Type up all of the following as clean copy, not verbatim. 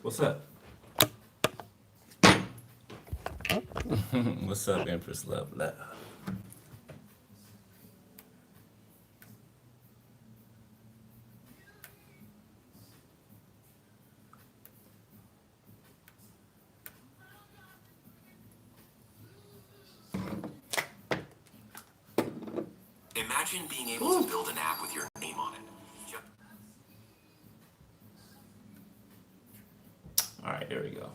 What's up? What's up, Empress Love Love? Imagine being able to build an app with your name on it. All right, there we go.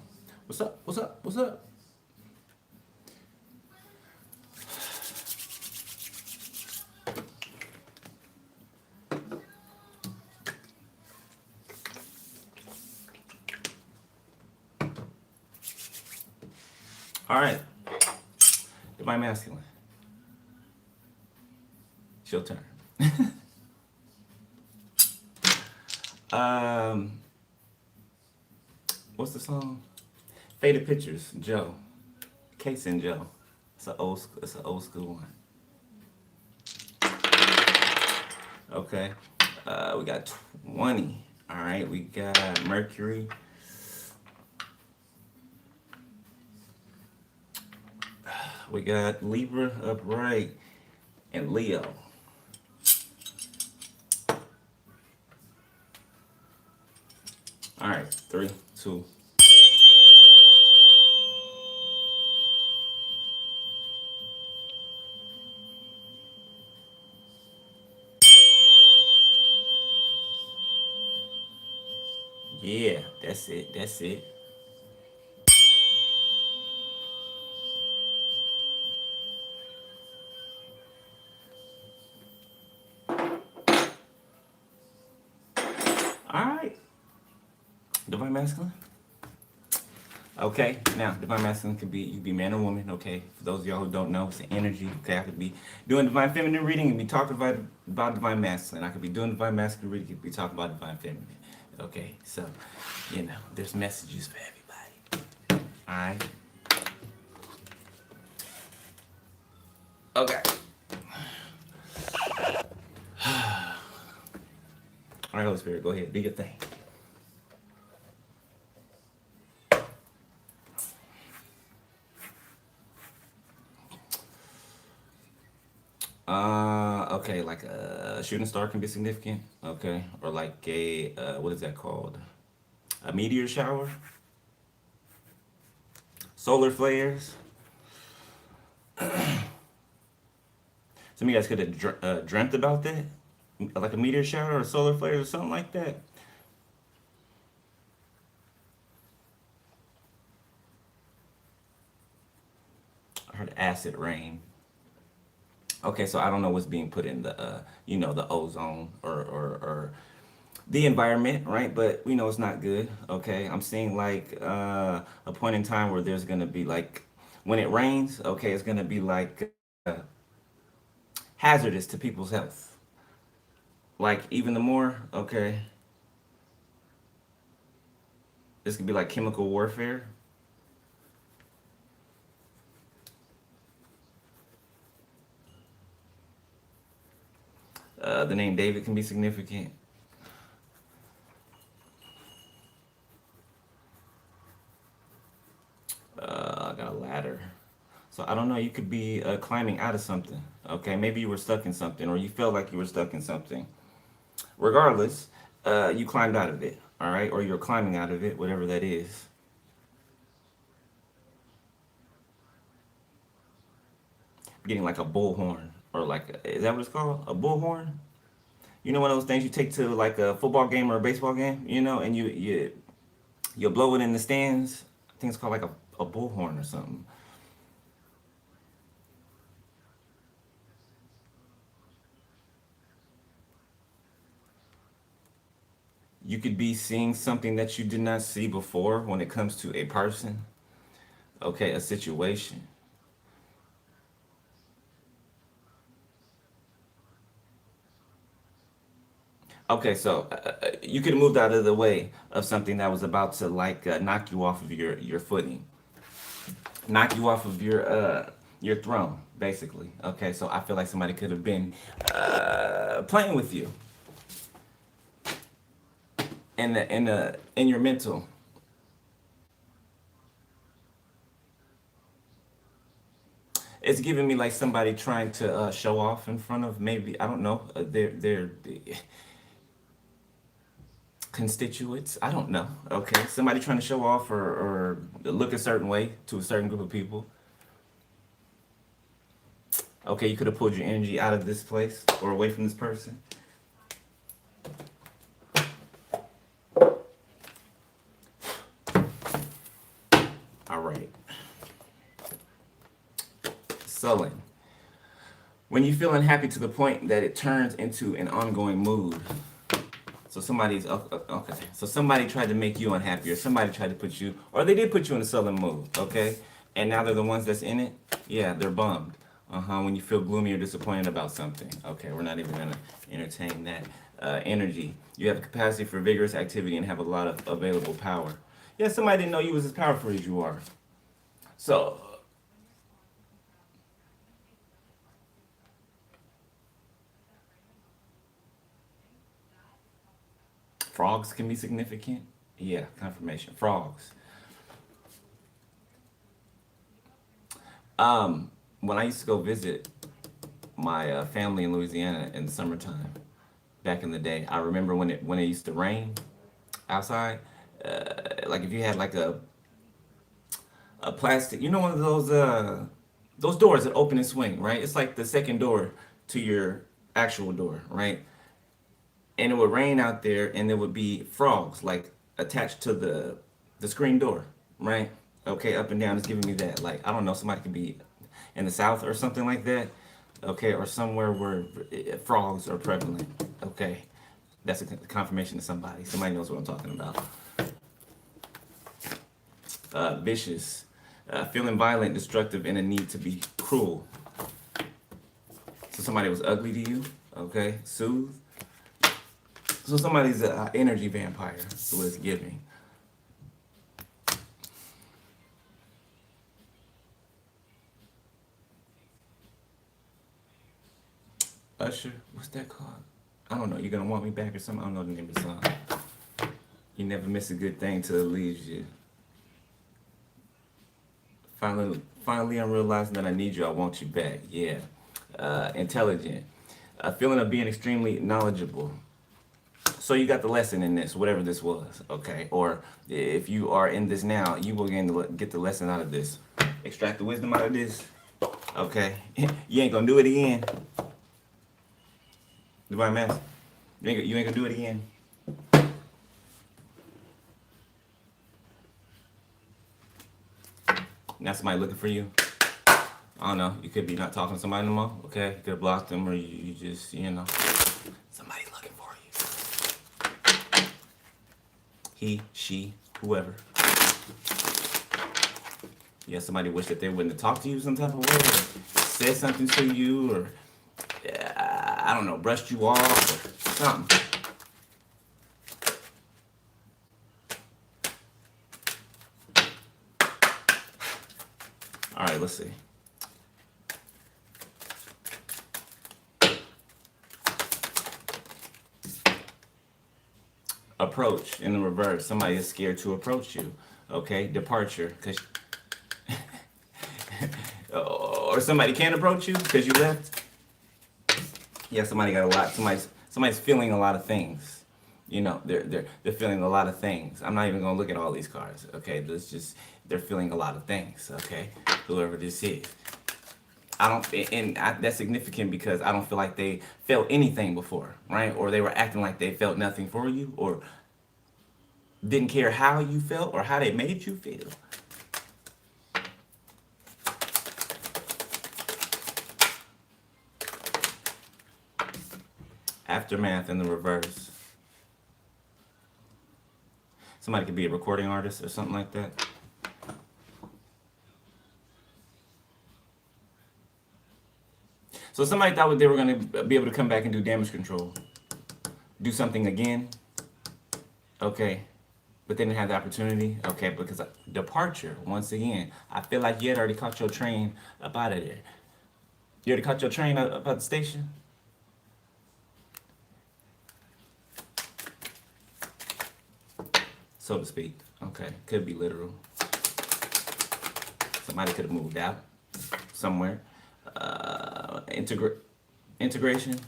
What's up? What's up? What's up? All right. Divine Masculine. It's your turn. um, what's the song? Faded Pictures, Joe. Case and Joe. It's an old school one. Okay. We got 20. All right. We got Mercury. We got Libra upright and Leo. All right. 3, 2. Yeah, that's it. That's it. All right. Divine Masculine. Okay, now divine masculine could be you could be man or woman. Okay, for those of y'all who don't know, it's an energy. Okay, I could be doing divine feminine reading and be talking about divine masculine. I could be doing divine masculine reading and be talking about divine feminine. Okay, so there's messages for everybody. All right. Okay. All right, Holy Spirit, go ahead, do your thing. Okay, like a shooting star can be significant. Okay, or like a what is that called? A meteor shower, solar flares. Some of you guys could have dreamt about that, like a meteor shower or solar flares or something like that. I heard acid rain. Okay, so I don't know what's being put in the the ozone or the environment, right? But we know it's not good. Okay, I'm seeing like a point in time where there's gonna be like when it rains. Okay, it's gonna be like hazardous to people's health. Like even the more, okay, this could be like chemical warfare. The name David can be significant. I got a ladder. So I don't know. You could be climbing out of something. Okay, maybe you were stuck in something, or you felt like you were stuck in something. Regardless, you climbed out of it. All right, or you're climbing out of it, whatever that is. Getting like a bullhorn, or like is that what it's called? A bullhorn? You know, one of those things you take to like a football game or a baseball game. And you blow it in the stands. I think it's called like a bullhorn or something. You could be seeing something that you did not see before when it comes to a person, okay, a situation. Okay, so you could have moved out of the way of something that was about to like knock you off of your footing, knock you off of your throne, basically. Okay, so I feel like somebody could have been playing with you in your mental. It's giving me like somebody trying to show off in front of maybe, I don't know, their constituents. I don't know. Okay, somebody trying to show off or look a certain way to a certain group of people. Okay, you could have pulled your energy out of this place or away from this person. All right. Sullen. When you feel unhappy to the point that it turns into an ongoing mood. So somebody's okay. So somebody tried to make you unhappy, or somebody tried to put you, or they did put you in a sullen mood. Okay, and now they're the ones that's in it. Yeah, they're bummed. When you feel gloomy or disappointed about something. Okay, we're not even gonna entertain that. Energy. You have the capacity for vigorous activity and have a lot of available power. Yeah, somebody didn't know you was as powerful as you are. So frogs can be significant. Yeah, confirmation. Frogs. When I used to go visit my family in Louisiana in the summertime, back in the day, I remember when it used to rain outside. Like if you had like a plastic, you know, one of those doors that open and swing, right? It's like the second door to your actual door, right? And it would rain out there, and there would be frogs like attached to the screen door, right? Okay, up and down. It's giving me that. Like, I don't know, somebody could be in the South or something like that. Okay, or somewhere where frogs are prevalent. Okay, that's a confirmation to somebody. Somebody knows what I'm talking about. Vicious. Feeling violent, destructive, and a need to be cruel. So somebody was ugly to you. Okay, soothe. So somebody's an energy vampire. That's what it's giving. Usher, what's that called? I don't know. You're gonna want me back or something? I don't know the name of the song. You never miss a good thing till it leaves you. Finally, I'm realizing that I need you. I want you back. Yeah. Intelligent. A feeling of being extremely knowledgeable. So you got the lesson in this, whatever this was, okay? Or if you are in this now, you will get the lesson out of this. Extract the wisdom out of this, okay? You ain't gonna do it again. Divine Master, you ain't gonna do it again. Now somebody looking for you. I don't know. You could be not talking to somebody no more, okay? You could have blocked them, or you just, somebody looking for you. He, she, whoever. Yeah, somebody wish that they wouldn't have talked to you some type of way, or said something to you, or I don't know, brushed you off, or something. All right, let's see. Approach in the reverse. Somebody is scared to approach you. Okay, departure, because or somebody can't approach you because you left. Yeah, somebody got a lot. Somebody's feeling a lot of things. They're feeling a lot of things. I'm not even gonna look at all these cards. Okay, they're feeling a lot of things. Okay, whoever this is. That's significant because I don't feel like they felt anything before, right? Or they were acting like they felt nothing for you, or didn't care how you felt or how they made you feel. Aftermath in the reverse. Somebody could be a recording artist or something like that. So somebody thought they were going to be able to come back and do damage control. Do something again. Okay. But they didn't have the opportunity. Okay, because departure, once again. I feel like you had already caught your train up out of there. You already caught your train up at the station? So to speak. Okay, could be literal. Somebody could have moved out somewhere. Integration.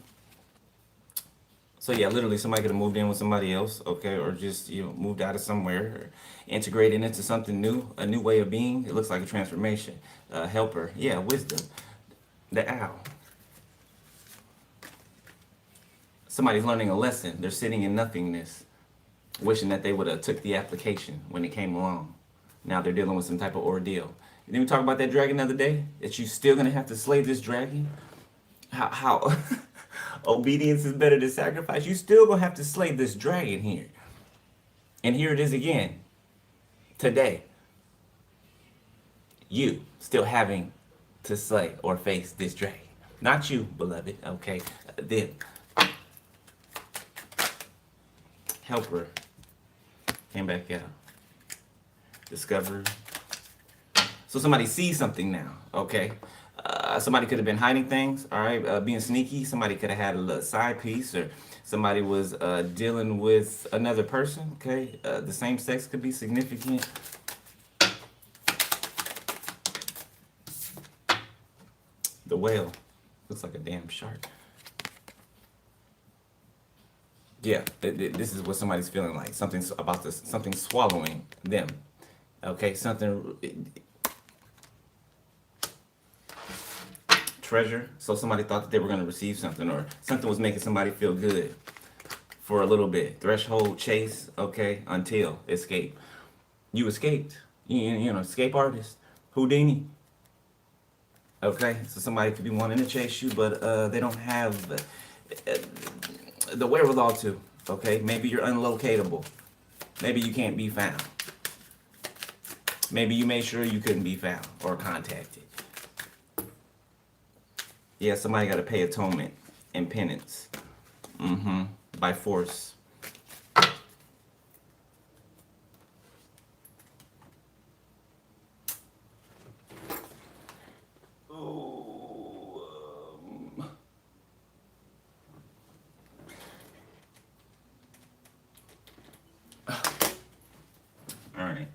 So yeah, literally somebody could have moved in with somebody else, okay, or just moved out of somewhere, or integrated into something new, a new way of being. It looks like a transformation. Helper, yeah, wisdom. The owl. Somebody's learning a lesson. They're sitting in nothingness, wishing that they would have took the application when it came along. Now they're dealing with some type of ordeal. And then we talk about that dragon the other day. That you still gonna have to slay this dragon. How obedience is better than sacrifice. You still gonna have to slay this dragon here. And here it is again. Today. You still having to slay or face this dragon. Not you, beloved. Okay. Them. Helper. Came back out. Discovery. So somebody sees something now, okay? Somebody could have been hiding things, all right? Being sneaky. Somebody could have had a little side piece, or somebody was dealing with another person, okay? The same sex could be significant. The whale looks like a damn shark. Yeah, this is what somebody's feeling like. Something's about this, something swallowing them. Okay, something. Treasure. So somebody thought that they were going to receive something, or something was making somebody feel good for a little bit. Threshold, chase, okay, until escape. You escaped. You know, escape artist. Houdini. Okay, so somebody could be wanting to chase you, but they don't have the wherewithal to. Okay, maybe you're unlocatable. Maybe you can't be found. Maybe you made sure you couldn't be found or contacted. Yeah, somebody got to pay atonement and penance. By force. All right.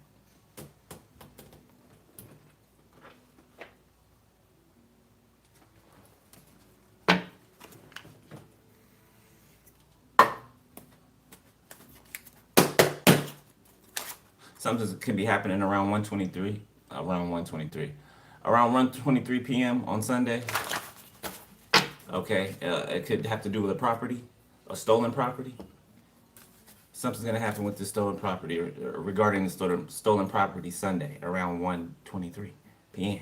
Something can be happening around 1:23. Around 1:23. Around 1:23 p.m. on Sunday. Okay, it could have to do with a property, a stolen property. Something's gonna happen with the stolen property, or regarding the stolen property Sunday around 1:23 p.m.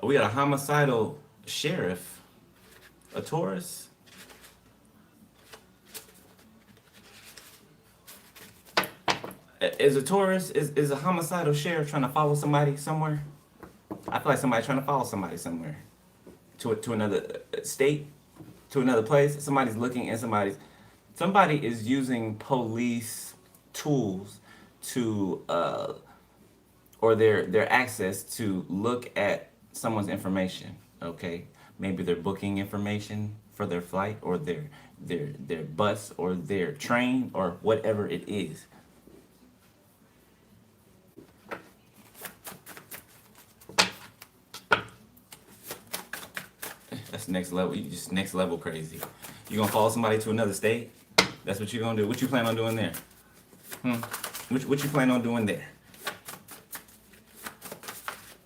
We got a homicidal sheriff, a Taurus. Is a Taurus, is a homicidal sheriff trying to follow somebody somewhere? I feel like somebody's trying to follow somebody somewhere. To another state, to another place. Somebody's looking and somebody is using police tools to or their access to look at someone's information, okay? Maybe they're booking information for their flight, or their bus, or their train, or whatever it is. That's next level. You just next level crazy. You gonna follow somebody to another state? That's what you're gonna do. What you plan on doing there? What you plan on doing there?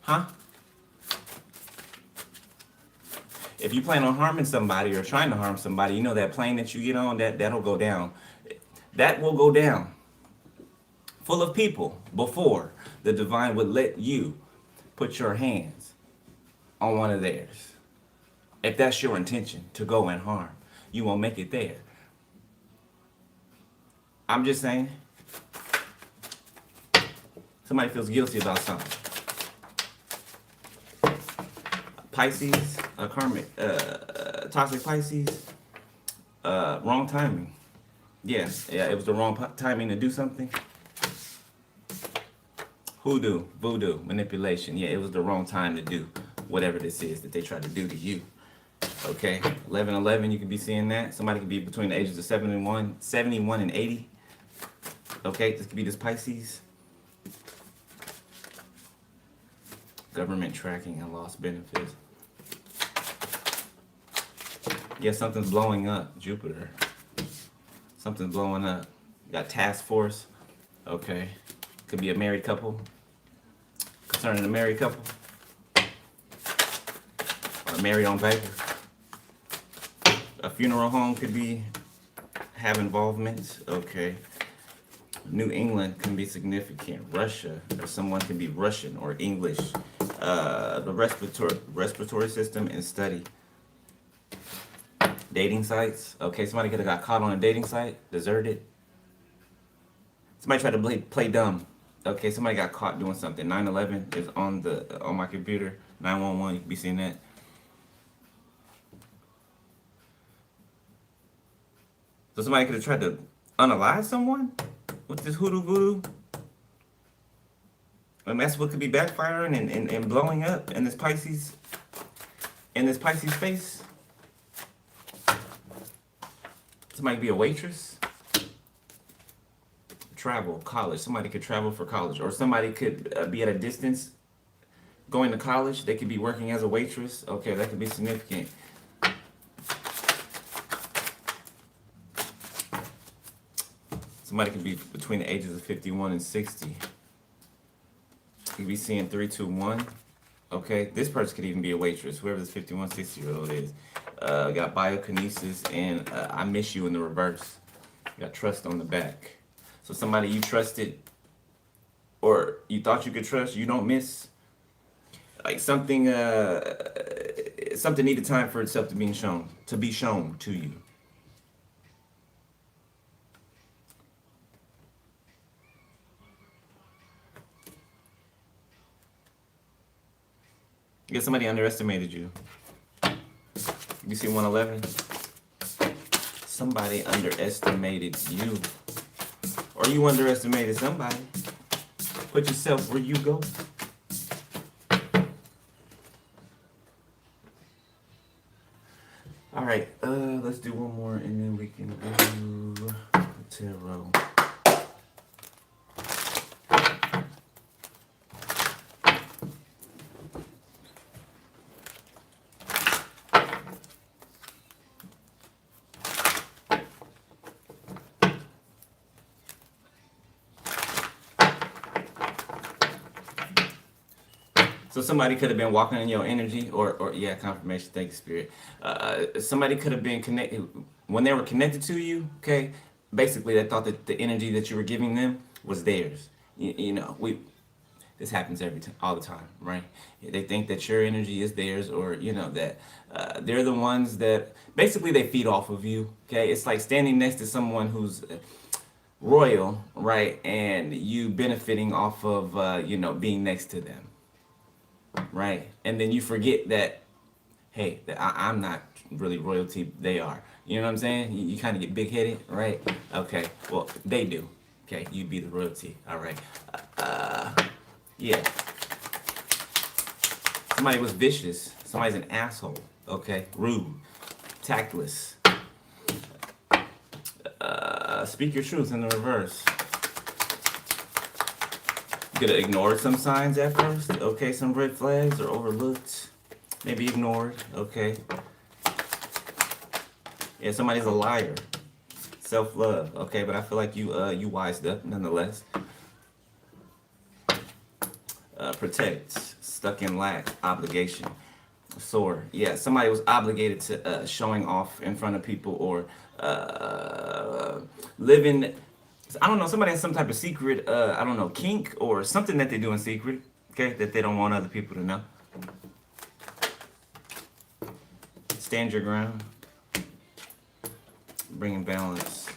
Huh? If you plan on harming somebody or trying to harm somebody, you know that plane that you get on, that'll go down. That will go down. Full of people before the divine would let you put your hands on one of theirs. If that's your intention, to go and harm, you won't make it there. I'm just saying. Somebody feels guilty about something. Pisces, karmic, toxic Pisces, wrong timing. Yeah, it was the wrong timing to do something. Hoodoo, voodoo, manipulation. Yeah, it was the wrong time to do whatever this is that they try to do to you. Okay, 1111, you could be seeing that. Somebody could be between the ages of 71 and 80. Okay, this could be this Pisces. Government tracking and lost benefits. Yeah, something's blowing up. Jupiter. Something's blowing up. You got task force. Okay. Could be a married couple. Concerning a married couple. Or married on paper. A funeral home could be have involvement. Okay. New England can be significant. Russia, or someone can be Russian or English. The respiratory system and study. Dating sites. Okay, somebody could have got caught on a dating site, deserted. Somebody tried to play dumb. Okay, somebody got caught doing something. 911 is on my computer. 911, you can be seeing that. So somebody could have tried to unalive someone with this hoodoo voodoo. And that's what could be backfiring and blowing up in this Pisces face. Somebody could be a waitress. Travel, college. Somebody could travel for college. Or somebody could be at a distance going to college. They could be working as a waitress. Okay, that could be significant. Somebody could be between the ages of 51 and 60. You could be seeing 321. Okay, this person could even be a waitress, whoever this 51, 60-year-old is. Got biokinesis and I miss you in the reverse. Got trust on the back. So somebody you trusted or you thought you could trust, you don't miss. Like something needed time for itself to be shown to you. I guess somebody underestimated you. You see 111? Somebody underestimated you. Or you underestimated somebody. Put yourself where you go. All right, let's do one more and then we can do tarot. So somebody could have been walking in your energy, or yeah, confirmation. Thank you, Spirit. Somebody could have been connected when they were connected to you. Okay, basically they thought that the energy that you were giving them was theirs. You know, this happens all the time, right? They think that your energy is theirs, or you know that they're the ones that basically they feed off of you. Okay, it's like standing next to someone who's royal, right, and you benefiting off of you know, being next to them. Right, and then you forget that, hey, I'm not really royalty, they are. You know what I'm saying? You kind of get big-headed, right? Okay, well, they do. Okay, you be the royalty, all right. Yeah. Somebody was vicious. Somebody's an asshole, okay? Rude, tactless. Speak your truth in the reverse. Could have ignored some signs at first, okay, some red flags or overlooked, maybe ignored, okay. Yeah, somebody's a liar, self-love, okay, but I feel like you wised up nonetheless. Protect, stuck in lack, obligation, soar. Yeah, somebody was obligated to showing off in front of people or living. I don't know, somebody has some type of secret, I don't know, kink or something that they do in secret, okay, that they don't want other people to know. Stand your ground. Bringing balance.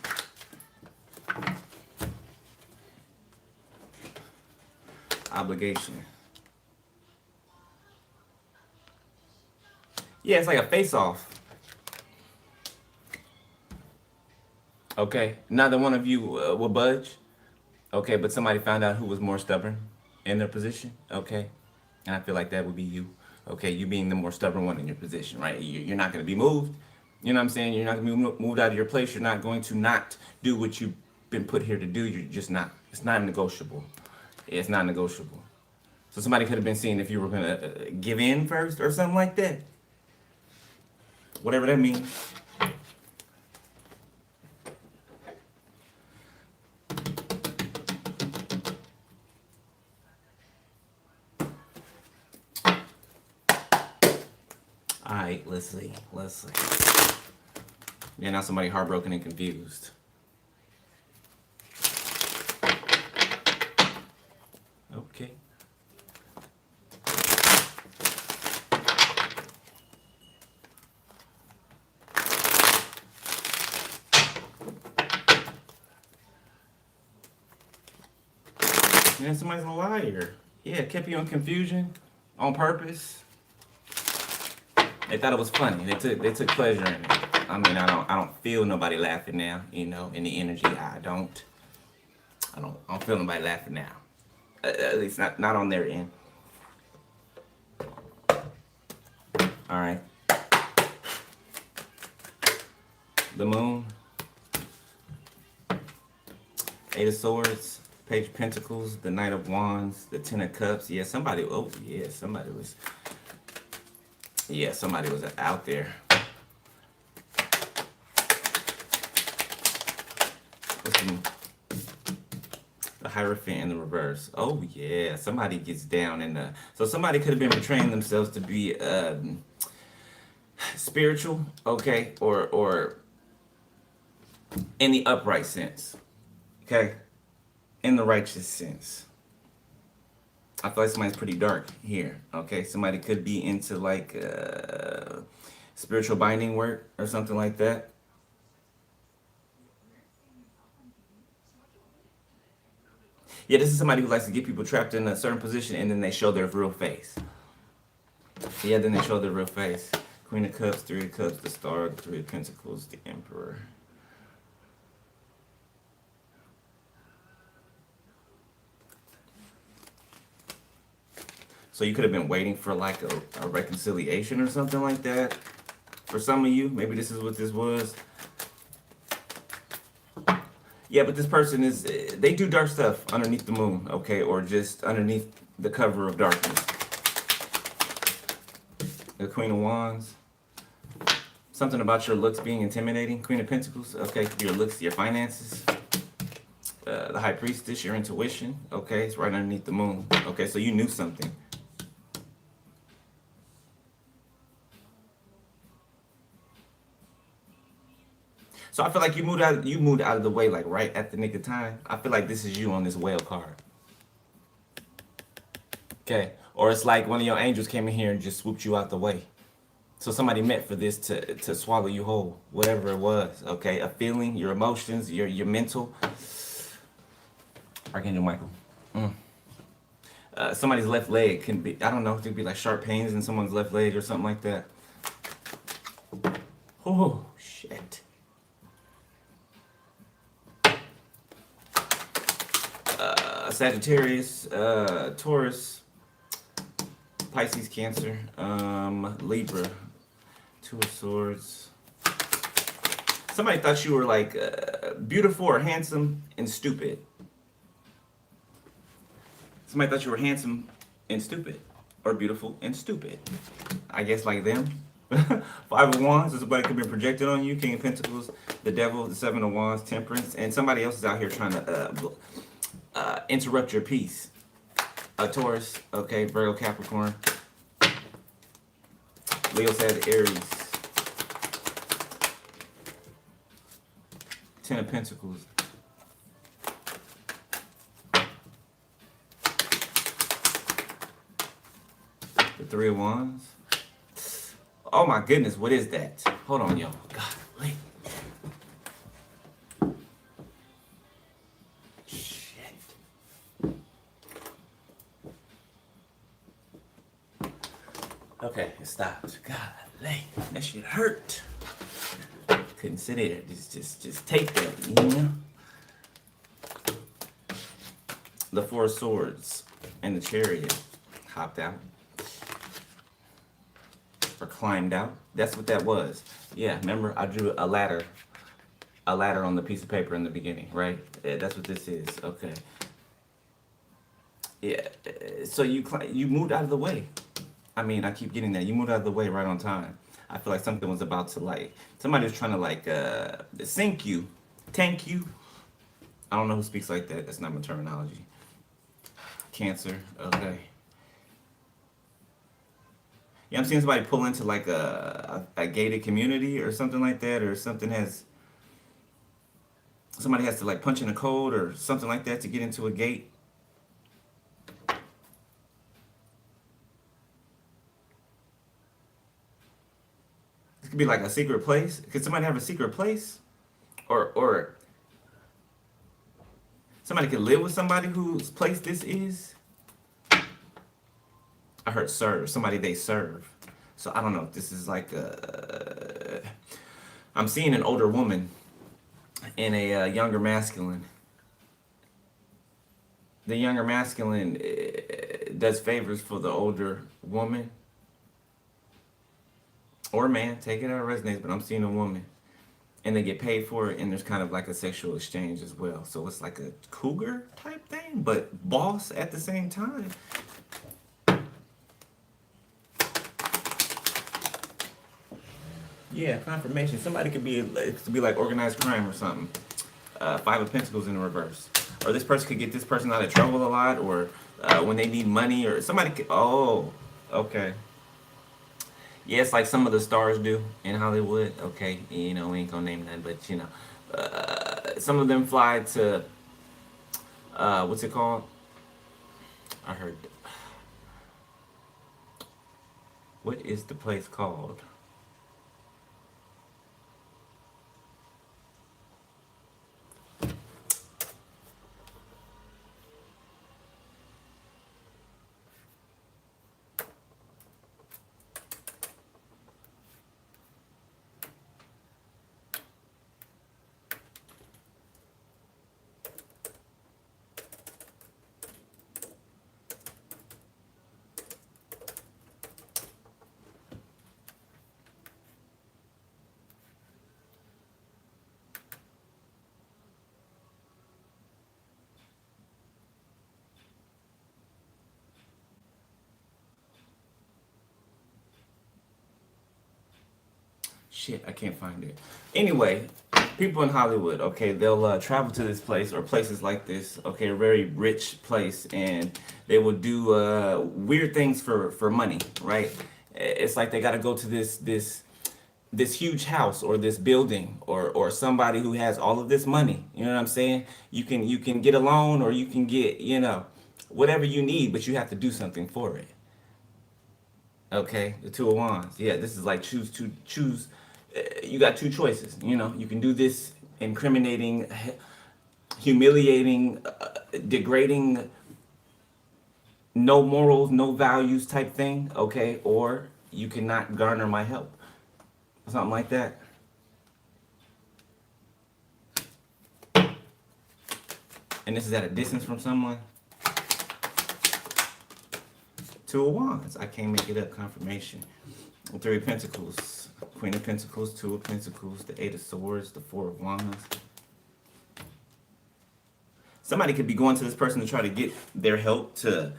Obligation. Yeah, it's like a face-off. Okay, neither one of you will budge. Okay, but somebody found out who was more stubborn in their position. Okay, and I feel like that would be you. Okay, you being the more stubborn one in your position, right? You're not going to be moved. You know what I'm saying? You're not going to be moved out of your place. You're not going to not do what you've been put here to do. You're just not. It's not negotiable. It's not negotiable. So somebody could have been seeing if you were going to give in first or something like that. Whatever that means. All right, let's see. Let's see. Yeah, now somebody heartbroken and confused. Okay. Yeah, somebody's a liar. Yeah, kept you in confusion on purpose. They thought it was funny. They took pleasure in it. I mean, I don't feel nobody laughing now. You know, in the energy, I don't feel nobody laughing now. At least not on their end. All right. The moon. Eight of Swords. Page of Pentacles. The Knight of Wands. The Ten of Cups. Yeah, somebody. Oh, yeah, somebody was. Yeah, somebody was out there. The Hierophant in the reverse. Oh yeah, somebody gets down in the. So somebody could have been portraying themselves to be spiritual, okay, or in the upright sense, okay, in the righteous sense. I feel like somebody's pretty dark here, okay. Somebody could be into like spiritual binding work or something like that. Yeah, this is somebody who likes to get people trapped in a certain position and then they show their real face. Yeah, then they show their real face. Queen of Cups, Three of Cups, the Star, the Three of Pentacles, the Emperor. So you could have been waiting for like a reconciliation or something like that. For some of you, maybe this is what this was. Yeah, but this person is, they do dark stuff underneath the moon, okay? Or just underneath the cover of darkness. The Queen of Wands. Something about your looks being intimidating. Queen of Pentacles, okay? Your looks, your finances. The High Priestess, your intuition, okay? It's right underneath the moon. Okay, so you knew something. So I feel like you moved out of the way like right at the nick of time. I feel like this is you on this whale card. Okay. Or it's like one of your angels came in here and just swooped you out the way. So somebody meant for this to swallow you whole, whatever it was. Okay. A feeling, your emotions, your mental. Archangel Michael. Somebody's left leg can be, I don't know, it could be like sharp pains in someone's left leg or something like that. Oh, shit. Sagittarius, Taurus, Pisces, Cancer, Libra, Two of Swords. Somebody thought you were like beautiful or handsome and stupid. Somebody thought you were handsome and stupid, or beautiful and stupid. I guess like them. Five of Wands, so somebody could be projected on you. King of Pentacles, the Devil, the Seven of Wands, Temperance, and somebody else is out here trying to interrupt your peace. Taurus, okay, Virgo, Capricorn, Leo, Sag, Aries. Ten of Pentacles. The Three of Wands. Oh my goodness, what is that? Hold on, y'all. God, wait. Okay, it stopped. Golly, that shit hurt. Couldn't sit there. Just take that, you know? The Four of Swords and the Chariot hopped out. climbed out. That's what that was. Yeah, remember I drew a ladder on the piece of paper in the beginning, right? Yeah, that's what this is. Okay. Yeah. So you moved out of the way. I mean, I keep getting that. You moved out of the way right on time. I feel like something was about to like somebody was trying to like sink you, tank you. I don't know who speaks like that. That's not my terminology. Cancer. Okay. Yeah, I'm seeing somebody pull into like a gated community or something like that, or somebody has to like punch in a code or something like that to get into a gate. This could be like a secret place. Could somebody have a secret place? Or somebody could live with somebody whose place this is. I heard serve. Somebody they serve. So I don't know if this is like I'm seeing an older woman and a younger masculine. The younger masculine does favors for the older woman or man. Take it how it resonates, but I'm seeing a woman. And they get paid for it, and there's kind of like a sexual exchange as well. So it's like a cougar type thing, but boss at the same time. Yeah, confirmation. Somebody could be, it could be like organized crime or something. Five of Pentacles in reverse. Or this person could get this person out of trouble a lot, or when they need money, or somebody could, oh, okay. Yeah, it's like some of the stars do in Hollywood. Okay, you know, we ain't gonna name none, but you know, some of them fly to, what's it called? I heard, what is the place called? Shit, I can't find it. Anyway, people in Hollywood, okay, they'll travel to this place or places like this, okay, a very rich place, and they will do weird things for money, right? It's like they got to go to this huge house or this building or somebody who has all of this money. You know what I'm saying? You can get a loan or you can get, you know, whatever you need, but you have to do something for it. Okay, the Two of Wands. Yeah, this is like choose. You got two choices. You know, you can do this incriminating, humiliating, degrading, no morals, no values type thing. Okay, or you cannot garner my help, something like that. And this is at a distance from someone. Two of Wands. I can't make it up. Confirmation. Three of Pentacles. Queen of Pentacles. Two of Pentacles. The Eight of Swords. The Four of Wands. Somebody could be going to this person to try to get their help to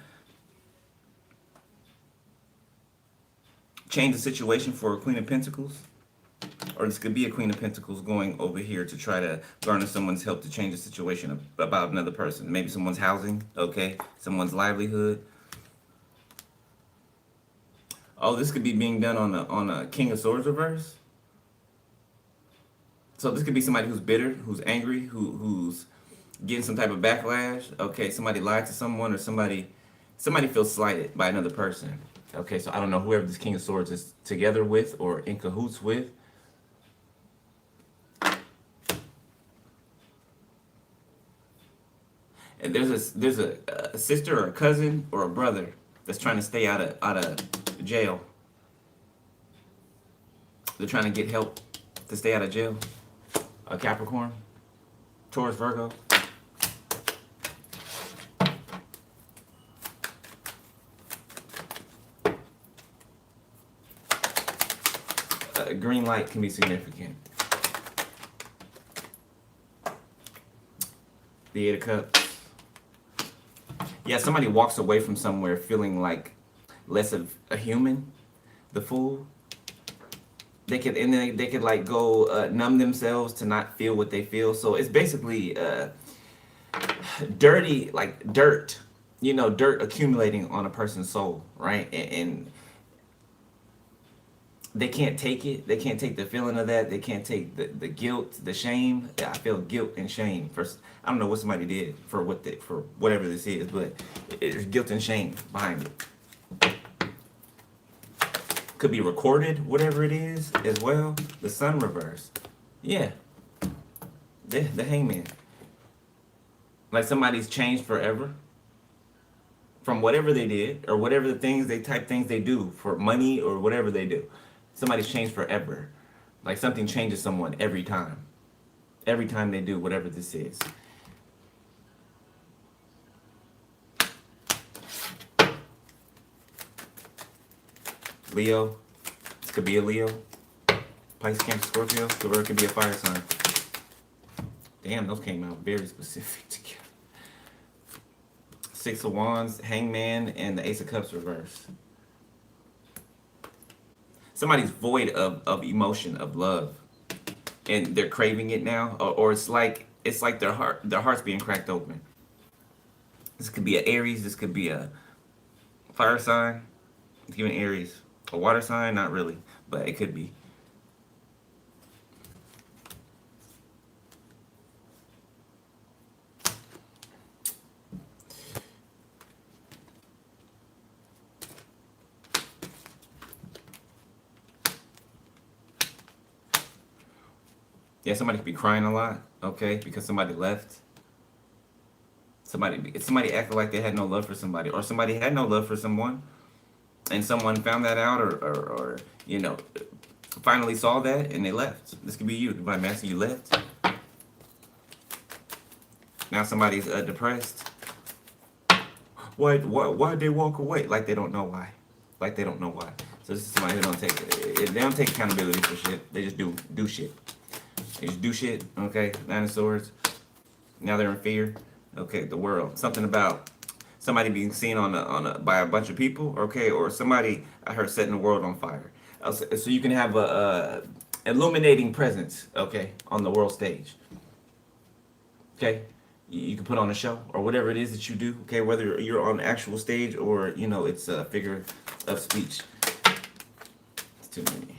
change the situation for a Queen of Pentacles. Or this could be a Queen of Pentacles going over here to try to garner someone's help to change the situation about another person. Maybe someone's housing. Okay. Someone's livelihood. Oh, this could be being done on a King of Swords reverse. So this could be somebody who's bitter, who's angry, who's getting some type of backlash. Okay, somebody lied to someone, or somebody feels slighted by another person. Okay, so I don't know whoever this King of Swords is together with or in cahoots with. And there's a sister or a cousin or a brother that's trying to stay out of jail. They're trying to get help to stay out of jail. A Capricorn, Taurus, Virgo. green light can be significant. The Eight of Cups. Yeah, somebody walks away from somewhere feeling like less of a human. The Fool. They could, and then they could like go numb themselves to not feel what they feel. So it's basically dirty, like dirt. You know, dirt accumulating on a person's soul, right? And they can't take it. They can't take the feeling of that. They can't take the guilt, the shame. I feel guilt and shame. First, I don't know what somebody did for for whatever this is, but there's guilt and shame behind it. Could be recorded, whatever it is, as well. The Sun reverse. Yeah. The Hangman. Like somebody's changed forever. From whatever they did, or whatever the things they do for money or whatever they do. Somebody's changed forever. Like something changes someone every time. Every time they do whatever this is. Leo. This could be a Leo. Pisces, Cancer, Scorpio. Or it could be a fire sign. Damn, those came out very specific together. Six of Wands, Hangman, and the Ace of Cups reverse. Somebody's void of emotion, of love, and they're craving it now, or it's like their heart's being cracked open. This could be an Aries. This could be a fire sign. It's giving Aries. A water sign, not really, but it could be. Yeah, somebody could be crying a lot, okay, because somebody left. Somebody acted like they had no love for somebody, or somebody had no love for someone, and someone found that out, or you know, finally saw that, and they left. This could be you, Divine Master. You left. Now somebody's depressed. Why'd they walk away? Like they don't know why. Like they don't know why. So this is somebody who they don't take accountability for shit. They just do shit. They just do shit, okay? Nine of Swords. Now they're in fear. Okay, the world. Something about somebody being seen by a bunch of people, okay? Or somebody, I heard, setting the world on fire. So you can have a illuminating presence, okay, on the world stage. Okay? You can put on a show or whatever it is that you do, okay? Whether you're on the actual stage or, you know, it's a figure of speech. It's too many.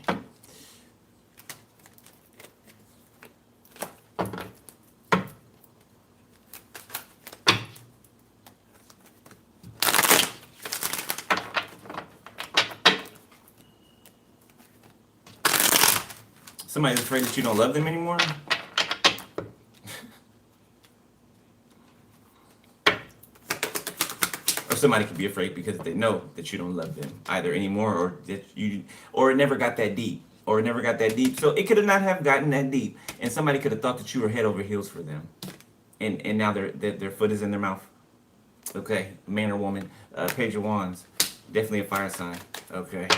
Somebody's afraid that you don't love them anymore. Or somebody could be afraid because they know that you don't love them either anymore, or that or it never got that deep, So it could have not have gotten that deep, and somebody could have thought that you were head over heels for them, and now their foot is in their mouth. Okay, man or woman, Page of Wands, definitely a fire sign. Okay,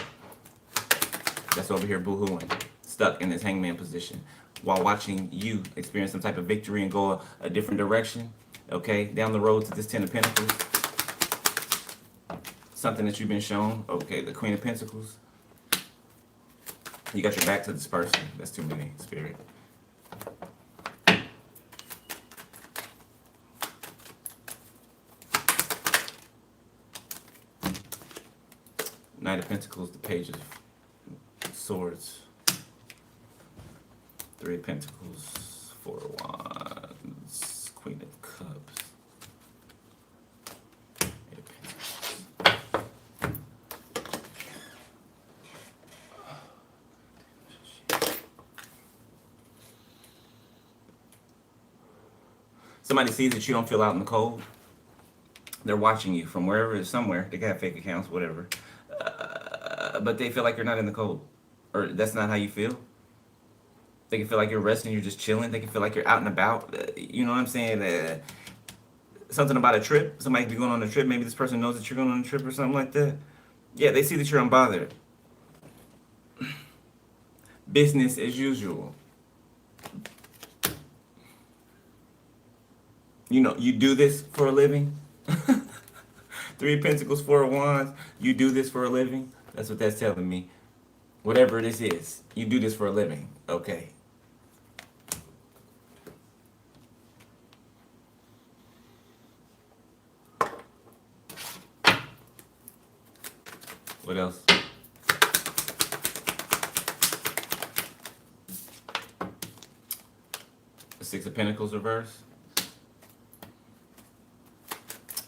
that's over here boo-hooing, stuck in this hangman position while watching you experience some type of victory and go a different direction, okay, down the road to this Ten of Pentacles. Something that you've been shown, okay, the Queen of Pentacles. You got your back to this person. That's too many, Spirit. Knight of Pentacles, the Page of Swords. Three of Pentacles, Four of Wands, Queen of Cups. Eight of Pentacles. Somebody sees that you don't feel out in the cold. They're watching you from wherever, somewhere. They can have fake accounts, whatever. But they feel like you're not in the cold. Or that's not how you feel. They can feel like you're resting, you're just chilling. They can feel like you're out and about. You know what I'm saying? Something about a trip. Somebody could be going on a trip. Maybe this person knows that you're going on a trip or something like that. Yeah, they see that you're unbothered. Business as usual. You know, you do this for a living. Three of Pentacles, Four of Wands. You do this for a living. That's what that's telling me. Whatever this is, you do this for a living. Okay. What else? The Six of Pentacles reverse.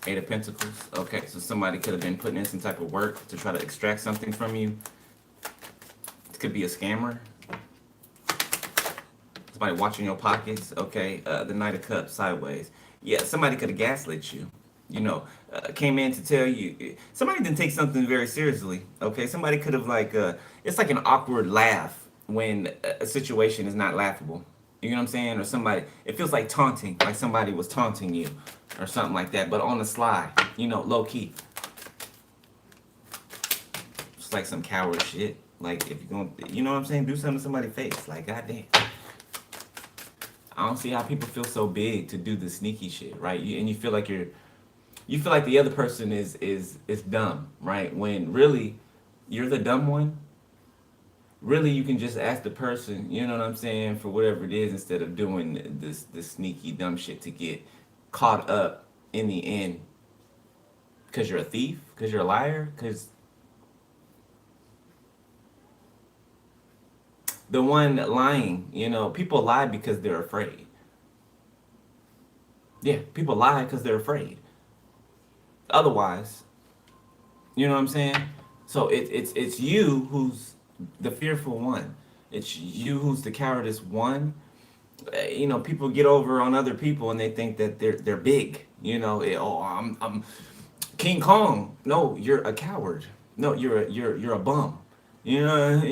Eight of Pentacles. Okay, so somebody could have been putting in some type of work to try to extract something from you. It could be a scammer. Somebody watching your pockets. Okay, the Knight of Cups sideways. Yeah, somebody could have gaslit you. You know, came in to tell you. Somebody didn't take something very seriously. Okay, somebody could have like, it's like an awkward laugh when a situation is not laughable. You know what I'm saying? Or somebody, it feels like taunting, like somebody was taunting you or something like that, but on the sly, you know, low key. It's like some coward shit. Like if you're going, you know what I'm saying? Do something to somebody's face. Like, goddamn. I don't see how people feel so big to do the sneaky shit, right? And you feel like you feel like the other person is dumb, right? When really you're the dumb one. Really, you can just ask the person, you know what I'm saying, for whatever it is, instead of doing this sneaky dumb shit to get caught up in the end. Because you're a thief? Because you're a liar? Because the one lying, you know, people lie because they're afraid. Yeah, people lie because they're afraid. Otherwise, you know what I'm saying? So it's you who's the fearful one. It's you who's the cowardice one. You know, people get over on other people and they think that they're big. You know, oh, I'm King Kong. No, you're a coward. No, you're a bum. You know,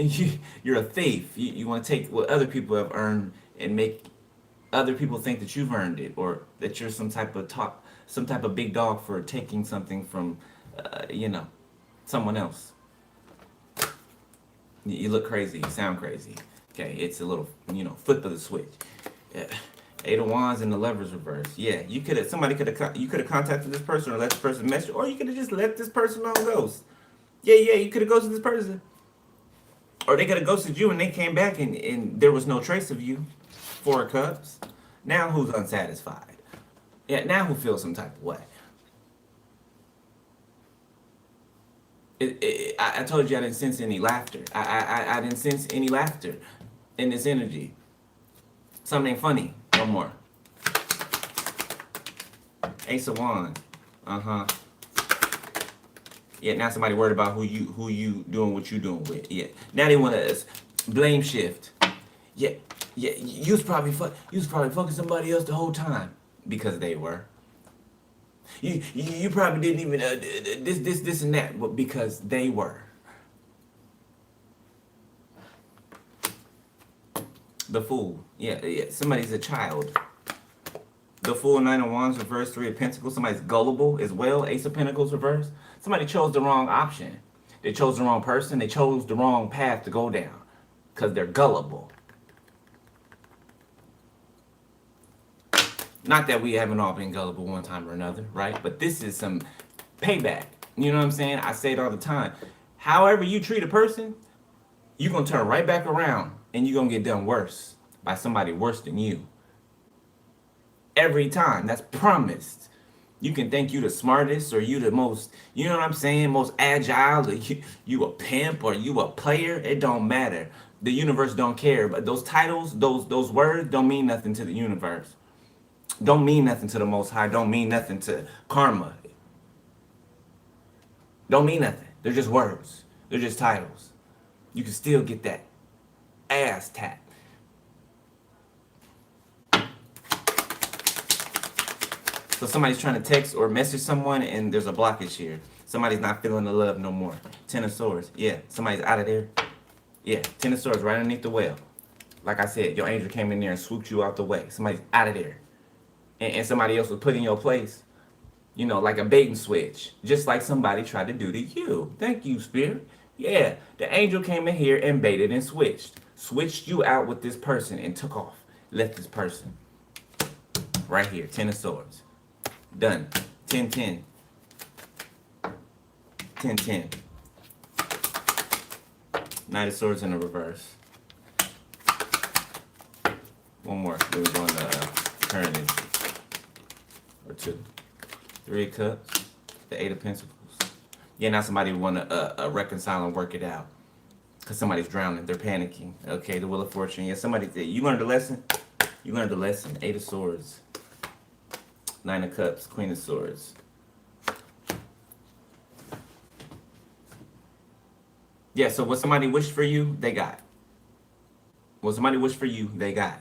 you're a thief. You want to take what other people have earned and make other people think that you've earned it, or that you're some type of big dog for taking something from, you know, someone else. You look crazy. You sound crazy. Okay, it's a little, you know, flip of the switch. Yeah. Eight of Wands and the Lovers reverse. Yeah, you could have contacted this person or let this person message, or you could have just let this person on ghost. Yeah, you could have ghosted this person, or they could have ghosted you and they came back and there was no trace of you. Four of Cups. Now who's unsatisfied? Yeah, now who feels some type of way? I told you I didn't sense any laughter. I didn't sense any laughter in this energy. Something ain't funny no more. Ace of Wands. Yeah, now somebody worried about who you doing what you doing with. Yeah, now they want to blame shift. Yeah, you was probably fucking somebody else the whole time because they were. You probably didn't even this and that, but because they were. The Fool. Yeah. Somebody's a child. The Fool, Nine of Wands reverse, Three of Pentacles. Somebody's gullible as well. Ace of Pentacles reverse. Somebody chose the wrong option. They chose the wrong person. They chose the wrong path to go down because they're gullible. Not that we haven't all been gullible one time or another, right? But this is some payback. You know what I'm saying? I say it all the time. However you treat a person, you're going to turn right back around and you're going to get done worse by somebody worse than you. Every time. That's promised. You can think you the smartest or you the most, you know what I'm saying, most agile, or you a pimp or you a player. It don't matter. The universe don't care. But those titles, those words don't mean nothing to the universe. Don't mean nothing to the Most High. Don't mean nothing to karma. Don't mean nothing. They're just words. They're just titles. You can still get that ass tap. So somebody's trying to text or message someone and there's a blockage here. Somebody's not feeling the love no more. Ten of Swords. Yeah, somebody's out of there. Yeah, Ten of Swords right underneath the well. Like I said, your angel came in there and swooped you out the way. Somebody's out of there. And somebody else was put in your place, you know, like a bait and switch, just like somebody tried to do to you. Thank you, Spirit. Yeah, the angel came in here and baited and switched. switched you out with this person and took off. Left this person. Right here. 10 of Swords. Done. 10, 10. 10, 10. Knight of Swords in the reverse. One more. Then we go into current energy. Or two. 3 of Cups. The 8 of Pentacles. Yeah, now somebody want to reconcile and work it out. Because somebody's drowning. They're panicking. Okay, the Wheel of Fortune. Yeah, somebody, you learned a lesson? You learned a lesson. 8 of Swords. 9 of Cups. Queen of Swords. Yeah, so what somebody wished for you, they got. What somebody wished for you, they got.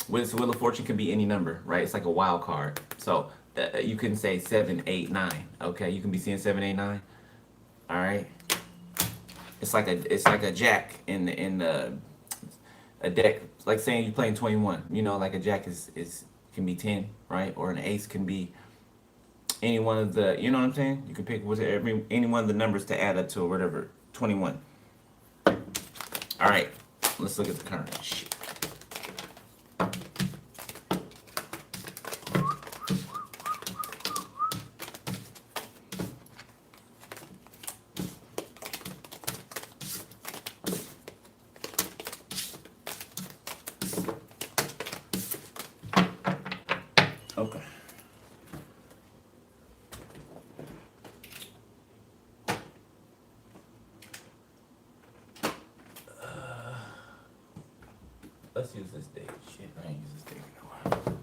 With Wheel of Fortune can be any number, right? It's like a wild card. So you can say 7, 8, 9. Okay, you can be seeing 7, 8, 9. All right. It's like a jack in a deck. Like saying you're playing 21. You know, like a jack is can be 10, right? Or an ace can be any one of the. You know what I'm saying? You can pick any one of the numbers to add up to or whatever. 21. All right. Let's look at the current. Shit. Okay. Let's use this date. Shit, I ain't used this date in a while.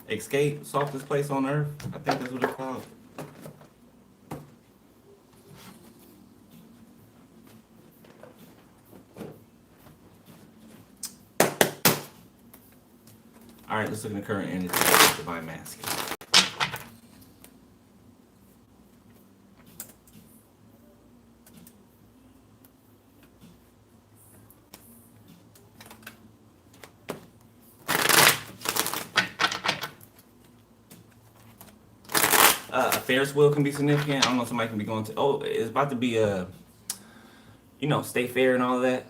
Escape, softest place on earth. I think that's what it's called. All right, let's look at the current energy of Divine Masculine. A Ferris wheel can be significant. I don't know if somebody can be going to. Oh, it's about to be a. You know, state fair and all of that.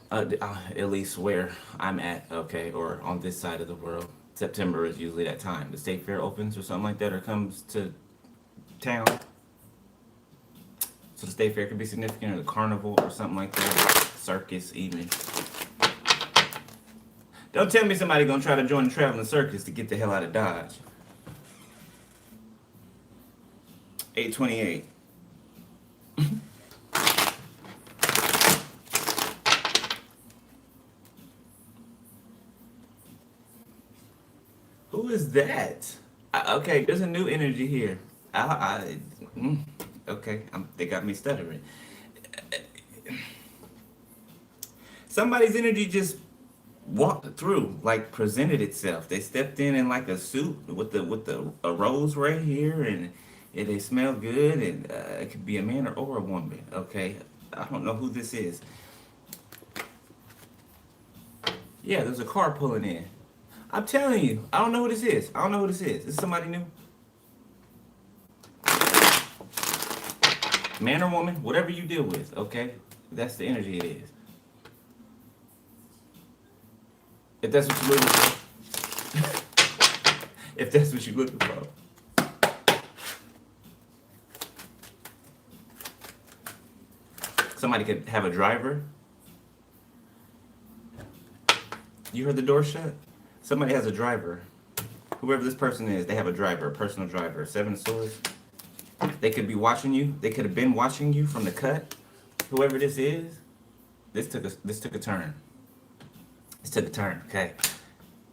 At least where I'm at, okay, or on this side of the world. September is usually that time. The state fair opens or something like that, or comes to town. So the state fair could be significant, or the carnival or something like that. Circus even. Don't tell me somebody gonna try to join the traveling circus to get the hell out of Dodge. 828. Who is that? Okay, there's a new energy here. Okay, they got me stuttering. Somebody's energy just walked through, like presented itself. They stepped in like a suit with a rose right here, and they smell good, and it could be a man or a woman. Okay, I don't know who this is. Yeah, there's a car pulling in. I'm telling you, I don't know who this is. I don't know who this is. This is somebody new. Man or woman, whatever you deal with, okay? That's the energy it is. If that's what you're looking for. If that's what you're looking for. Somebody could have a driver. You heard the door shut? Somebody has a driver. Whoever this person is, they have a driver, a personal driver. 7 of Swords. They could be watching you. They could have been watching you from the cut. Whoever this is, this took a turn. This took a turn. Okay,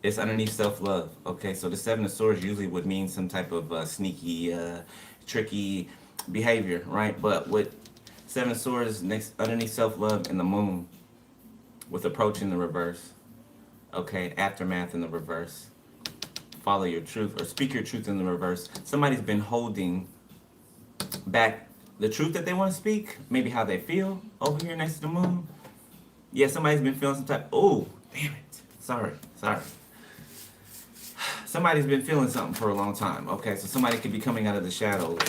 it's underneath self-love. Okay, so the 7 of Swords usually would mean some type of sneaky, tricky behavior, right? But with 7 of Swords next underneath self-love and the Moon, with approach in the reverse. Okay, aftermath in the reverse. Follow your truth or speak your truth in the reverse. Somebody's been holding back the truth that they want to speak, maybe how they feel over here next to the moon. Yeah, somebody's been feeling some type. Oh, damn it. Sorry. Somebody's been feeling something for a long time. Okay, so somebody could be coming out of the shadows.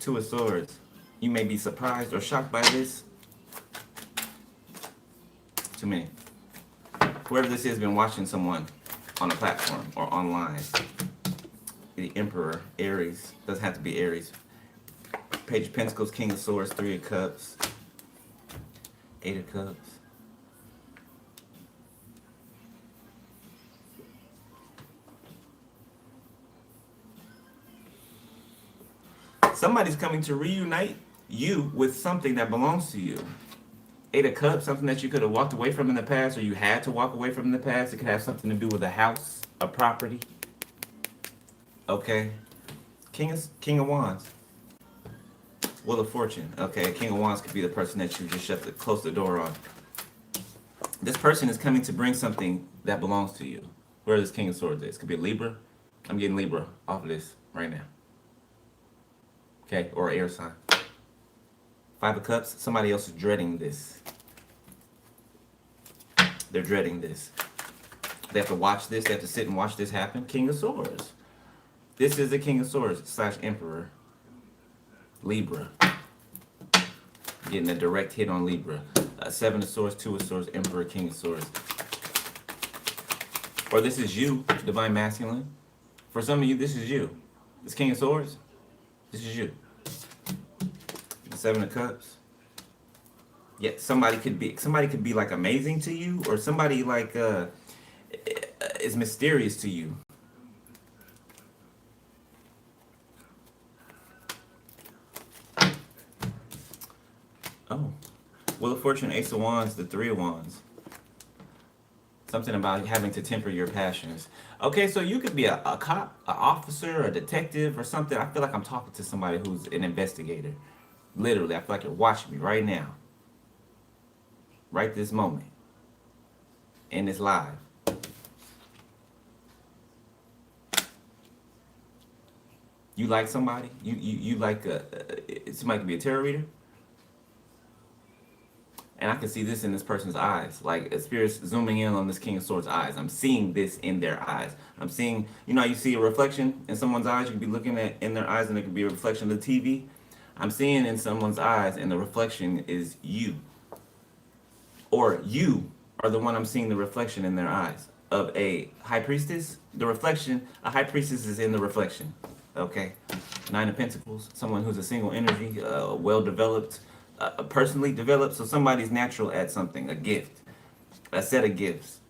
Two of Swords. You may be surprised or shocked by this. Too many. Whoever this is been watching someone on a platform or online. The Emperor, Aries. Doesn't have to be Aries. Page of Pentacles, King of Swords, Three of Cups, Eight of Cups. Somebody's coming to reunite you with something that belongs to you. Eight of Cups, something that you could have walked away from in the past, or you had to walk away from in the past. It could have something to do with a house, a property. Okay. King of Wands. Wheel of Fortune. Okay, King of Wands could be the person that you just close the door on. This person is coming to bring something that belongs to you. Where this King of Swords is. Could be a Libra. I'm getting Libra off of this right now. Okay, or air sign. Five of Cups. Somebody else is dreading this. They're dreading this. They have to watch this. They have to sit and watch this happen. King of Swords. This is the King of Swords / Emperor. Libra. Getting a direct hit on Libra. Seven of Swords, Two of Swords, Emperor, King of Swords. Or this is you, Divine Masculine. For some of you, this is you. This King of Swords, this is you. The Seven of Cups. Yeah, somebody could be like amazing to you, or somebody like is mysterious to you. Oh, Wheel of Fortune, Ace of Wands, the Three of Wands. Something about having to temper your passions. Okay, so you could be a cop, an officer, a detective, or something. I feel like I'm talking to somebody who's an investigator. Literally, I feel like you're watching me right now. Right this moment. And it's live. You like somebody? You like somebody could be a tarot reader? And I can see this in this person's eyes. Like, Spirit's zooming in on this King of Swords' eyes. I'm seeing this in their eyes. I'm seeing, you know how you see a reflection in someone's eyes? You can be looking at in their eyes and it could be a reflection of the TV. I'm seeing in someone's eyes and the reflection is you. Or you are the one I'm seeing the reflection in their eyes. Of a high priestess, the reflection, a high priestess is in the reflection. Okay? Nine of Pentacles, someone who's a single energy, well-developed, personally developed, so somebody's natural at something, a gift, a set of gifts.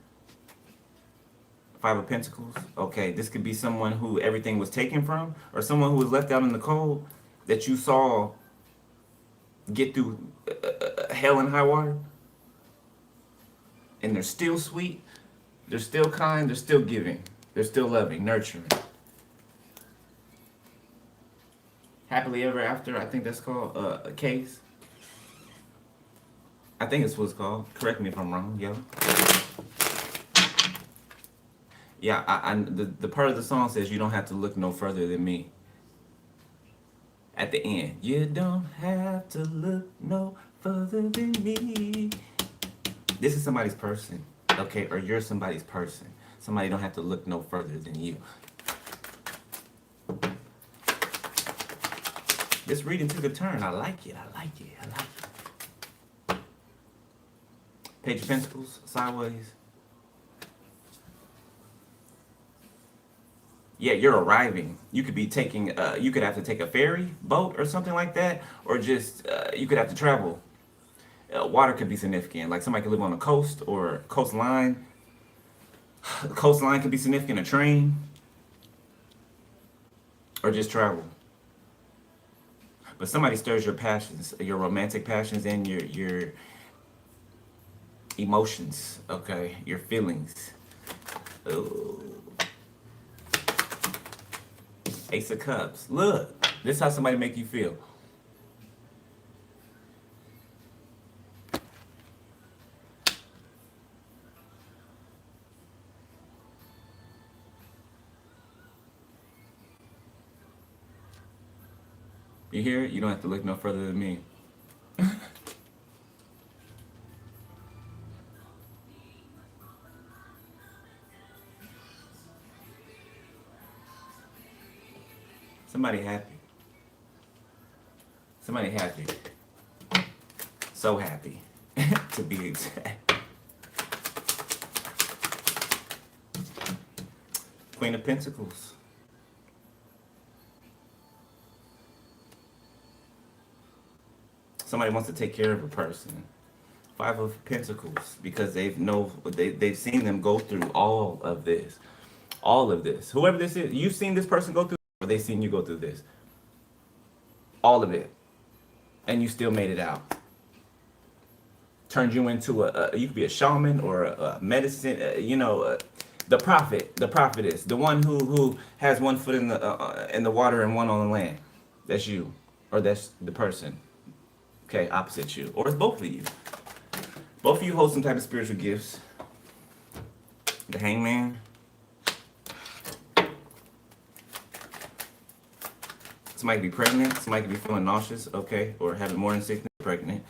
Five of Pentacles. Okay, this could be someone who everything was taken from, or someone who was left out in the cold that you saw get through hell and high water. And they're still sweet, they're still kind, they're still giving, they're still loving, nurturing. Happily Ever After, I think that's called a case. I think it's what it's called. Correct me if I'm wrong, yo. Yeah, the part of the song says you don't have to look no further than me. At the end, you don't have to look no further than me. This is somebody's person, okay? Or you're somebody's person. Somebody don't have to look no further than you. This reading took a turn. I like it. Page of Pentacles, sideways. Yeah, you're arriving. You could be taking, you could have to take a ferry, boat, or something like that. Or just, you could have to travel. Water could be significant. Like somebody could live on a coast or coastline. The coastline could be significant, a train. Or just travel. But somebody stirs your passions, your romantic passions and your emotions, okay? Your feelings. Ooh. Ace of Cups. Look, this is how somebody make you feel. You hear it? You don't have to look no further than me. Somebody happy. Somebody happy. So happy, to be exact. Queen of Pentacles. Somebody wants to take care of a person. Five of Pentacles, because they've seen them go through all of this. All of this. Whoever this is, you've seen this person go through, or they've seen you go through this. All of it. And you still made it out. Turned you into you could be a shaman or a medicine, the prophet, the prophetess, the one who has one foot in the water and one on the land. That's you, or that's the person. Okay, opposite you, or it's both of you. Both of you hold some type of spiritual gifts. The Hangman. Somebody could be pregnant. Somebody could be feeling nauseous. Okay, or having morning sickness. Pregnant.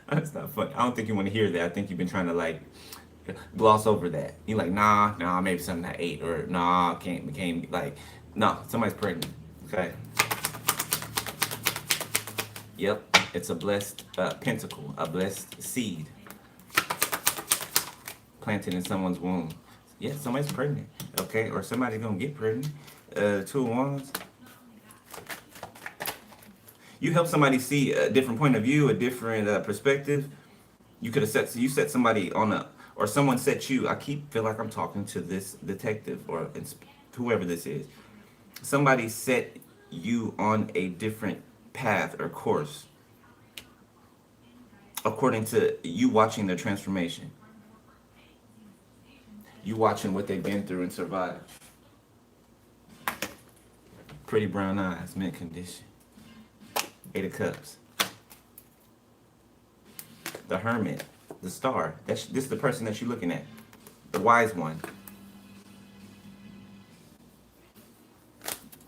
That's not funny. I don't think you want to hear that. I think you've been trying to like gloss over that. You're like, nah, maybe something I ate, or nah, can't like, no, somebody's pregnant. Okay. Yep, it's a blessed pentacle, a blessed seed planted in someone's womb. Yeah, somebody's pregnant. Okay, or somebody's gonna get pregnant. Two of Wands. You help somebody see a different point of view, a different perspective. You could have set somebody on or someone set you. Feel like I'm talking to this detective or whoever this is. Somebody set you on a different path or course according to you watching their transformation. You watching what they've been through and survived. Pretty brown eyes, mint condition. Eight of Cups. The Hermit. The Star. This is the person that you're looking at. The wise one.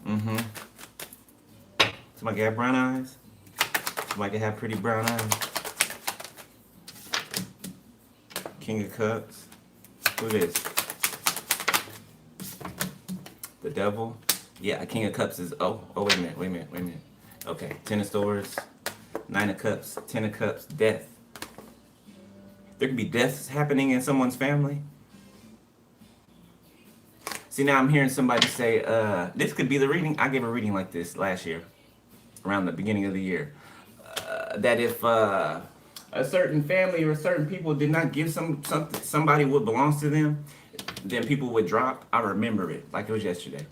Mm-hmm. Somebody can have brown eyes. Somebody can have pretty brown eyes. King of Cups. Who is? The Devil. Yeah, King of Cups is... Oh, wait a minute. Okay, Ten of Swords, Nine of Cups, Ten of Cups, Death. There could be deaths happening in someone's family. See, now I'm hearing somebody say, this could be the reading. I gave a reading like this last year, around the beginning of the year. That if a certain family or certain people did not give somebody what belongs to them, then people would drop. I remember it like it was yesterday.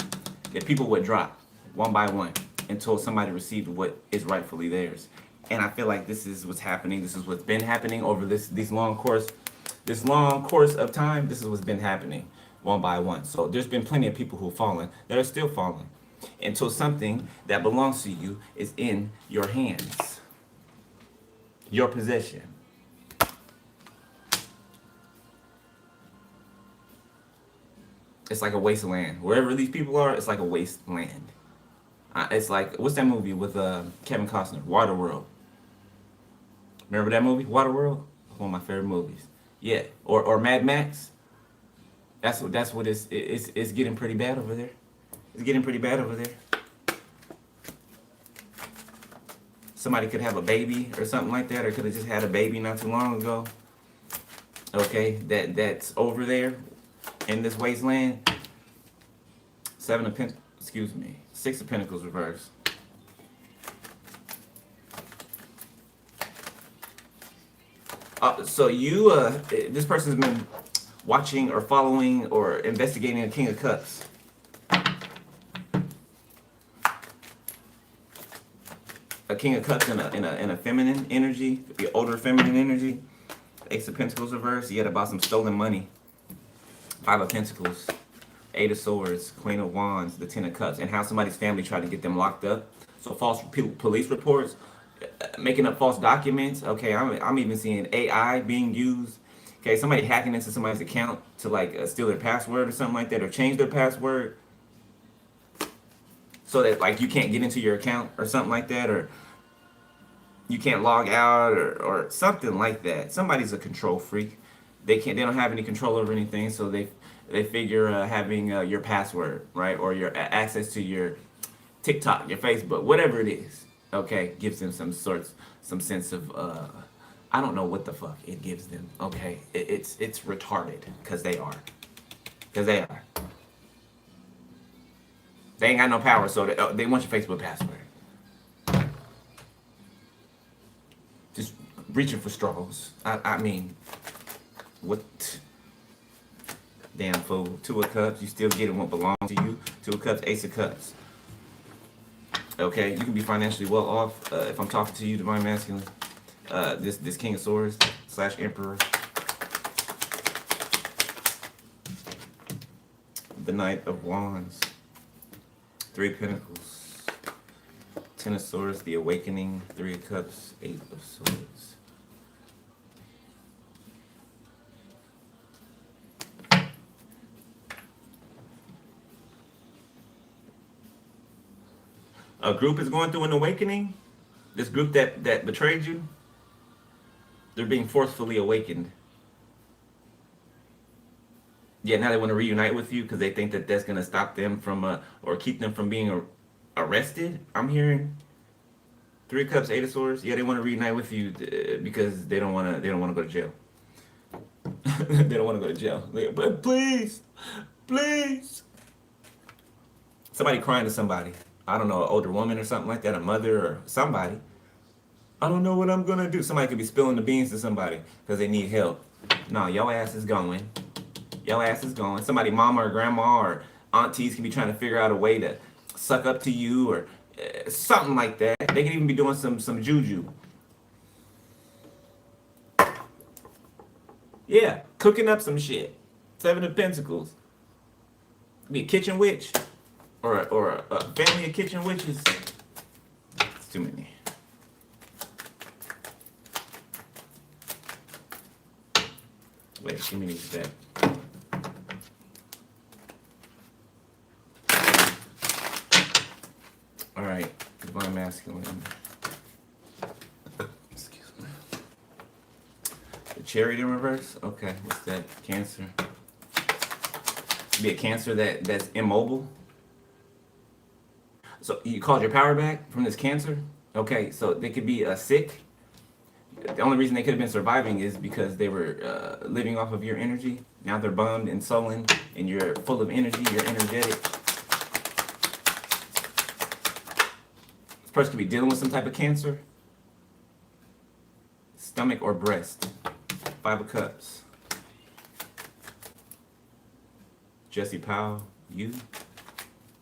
That people would drop one by one until somebody received what is rightfully theirs. And I feel like this is what's happening. This is what's been happening over this long course of time. This is what's been happening one by one. So there's been plenty of people who've fallen that are still falling until something that belongs to you is in your hands, your possession. It's like a wasteland. Wherever these people are, it's like a wasteland. It's like, what's that movie with Kevin Costner? Waterworld. Remember that movie, Waterworld? One of my favorite movies. Yeah, or Mad Max. That's what it's getting pretty bad over there. It's getting pretty bad over there. Somebody could have a baby or something like that, or could have just had a baby not too long ago. Okay, that's over there in this wasteland. Six of Pentacles reverse. So this person's been watching or following or investigating a King of Cups. A King of Cups in a feminine energy, the older feminine energy. Ace of Pentacles reverse. You had about some stolen money. Five of Pentacles. Eight of Swords, Queen of Wands, the Ten of Cups, and how somebody's family tried to get them locked up. So false police reports, making up false documents. Okay, I'm even seeing AI being used. Okay, somebody hacking into somebody's account to like steal their password or something like that, or change their password. so that like you can't get into your account or something like that, or you can't log out, or something like that. Somebody's a control freak. They don't have any control over anything, so they figure having your password, right, or your access to your TikTok, your Facebook, whatever it is, okay, gives them some sense of I don't know what the fuck it gives them. Okay, it's retarded because they are. They ain't got no power, so they want your Facebook password. Just reaching for straws. I mean, what? Damn fool. Two of Cups, you still getting what belongs to you. Two of Cups, Ace of Cups. Okay, you can be financially well off if I'm talking to you, Divine Masculine. This King of Swords / Emperor. The Knight of Wands. Three of Pentacles. Ten of Swords, the Awakening. Three of Cups, Eight of Swords. A group is going through an awakening. This group that betrayed you, they're being forcefully awakened. Yeah, now they want to reunite with you because they think that that's going to stop them from, or keep them from being arrested. I'm hearing Three of Cups, Eight of Swords. Yeah, they want to reunite with you because they don't want to go to jail. They don't want to go to jail. But please, please. Somebody crying to somebody. I don't know, an older woman or something like that, a mother or somebody. I don't know what I'm gonna do. Somebody could be spilling the beans to somebody because they need help. No, your ass is going. Your ass is going. Somebody, mama or grandma or aunties can be trying to figure out a way to suck up to you or something like that. They can even be doing some juju. Yeah, cooking up some shit. Seven of Pentacles. Be a kitchen witch. Or a family of kitchen witches. It's too many. Wait, give me these back. Alright, Divine Masculine. Excuse me. The Chariot in reverse? Okay, what's that? Cancer. Be a Cancer that's immobile. So you called your power back from this Cancer? Okay, so they could be sick. The only reason they could have been surviving is because they were living off of your energy. Now they're bummed and sullen, and you're full of energy, you're energetic. This person could be dealing with some type of cancer. Stomach or breast. Five of Cups. Jesse Powell, you.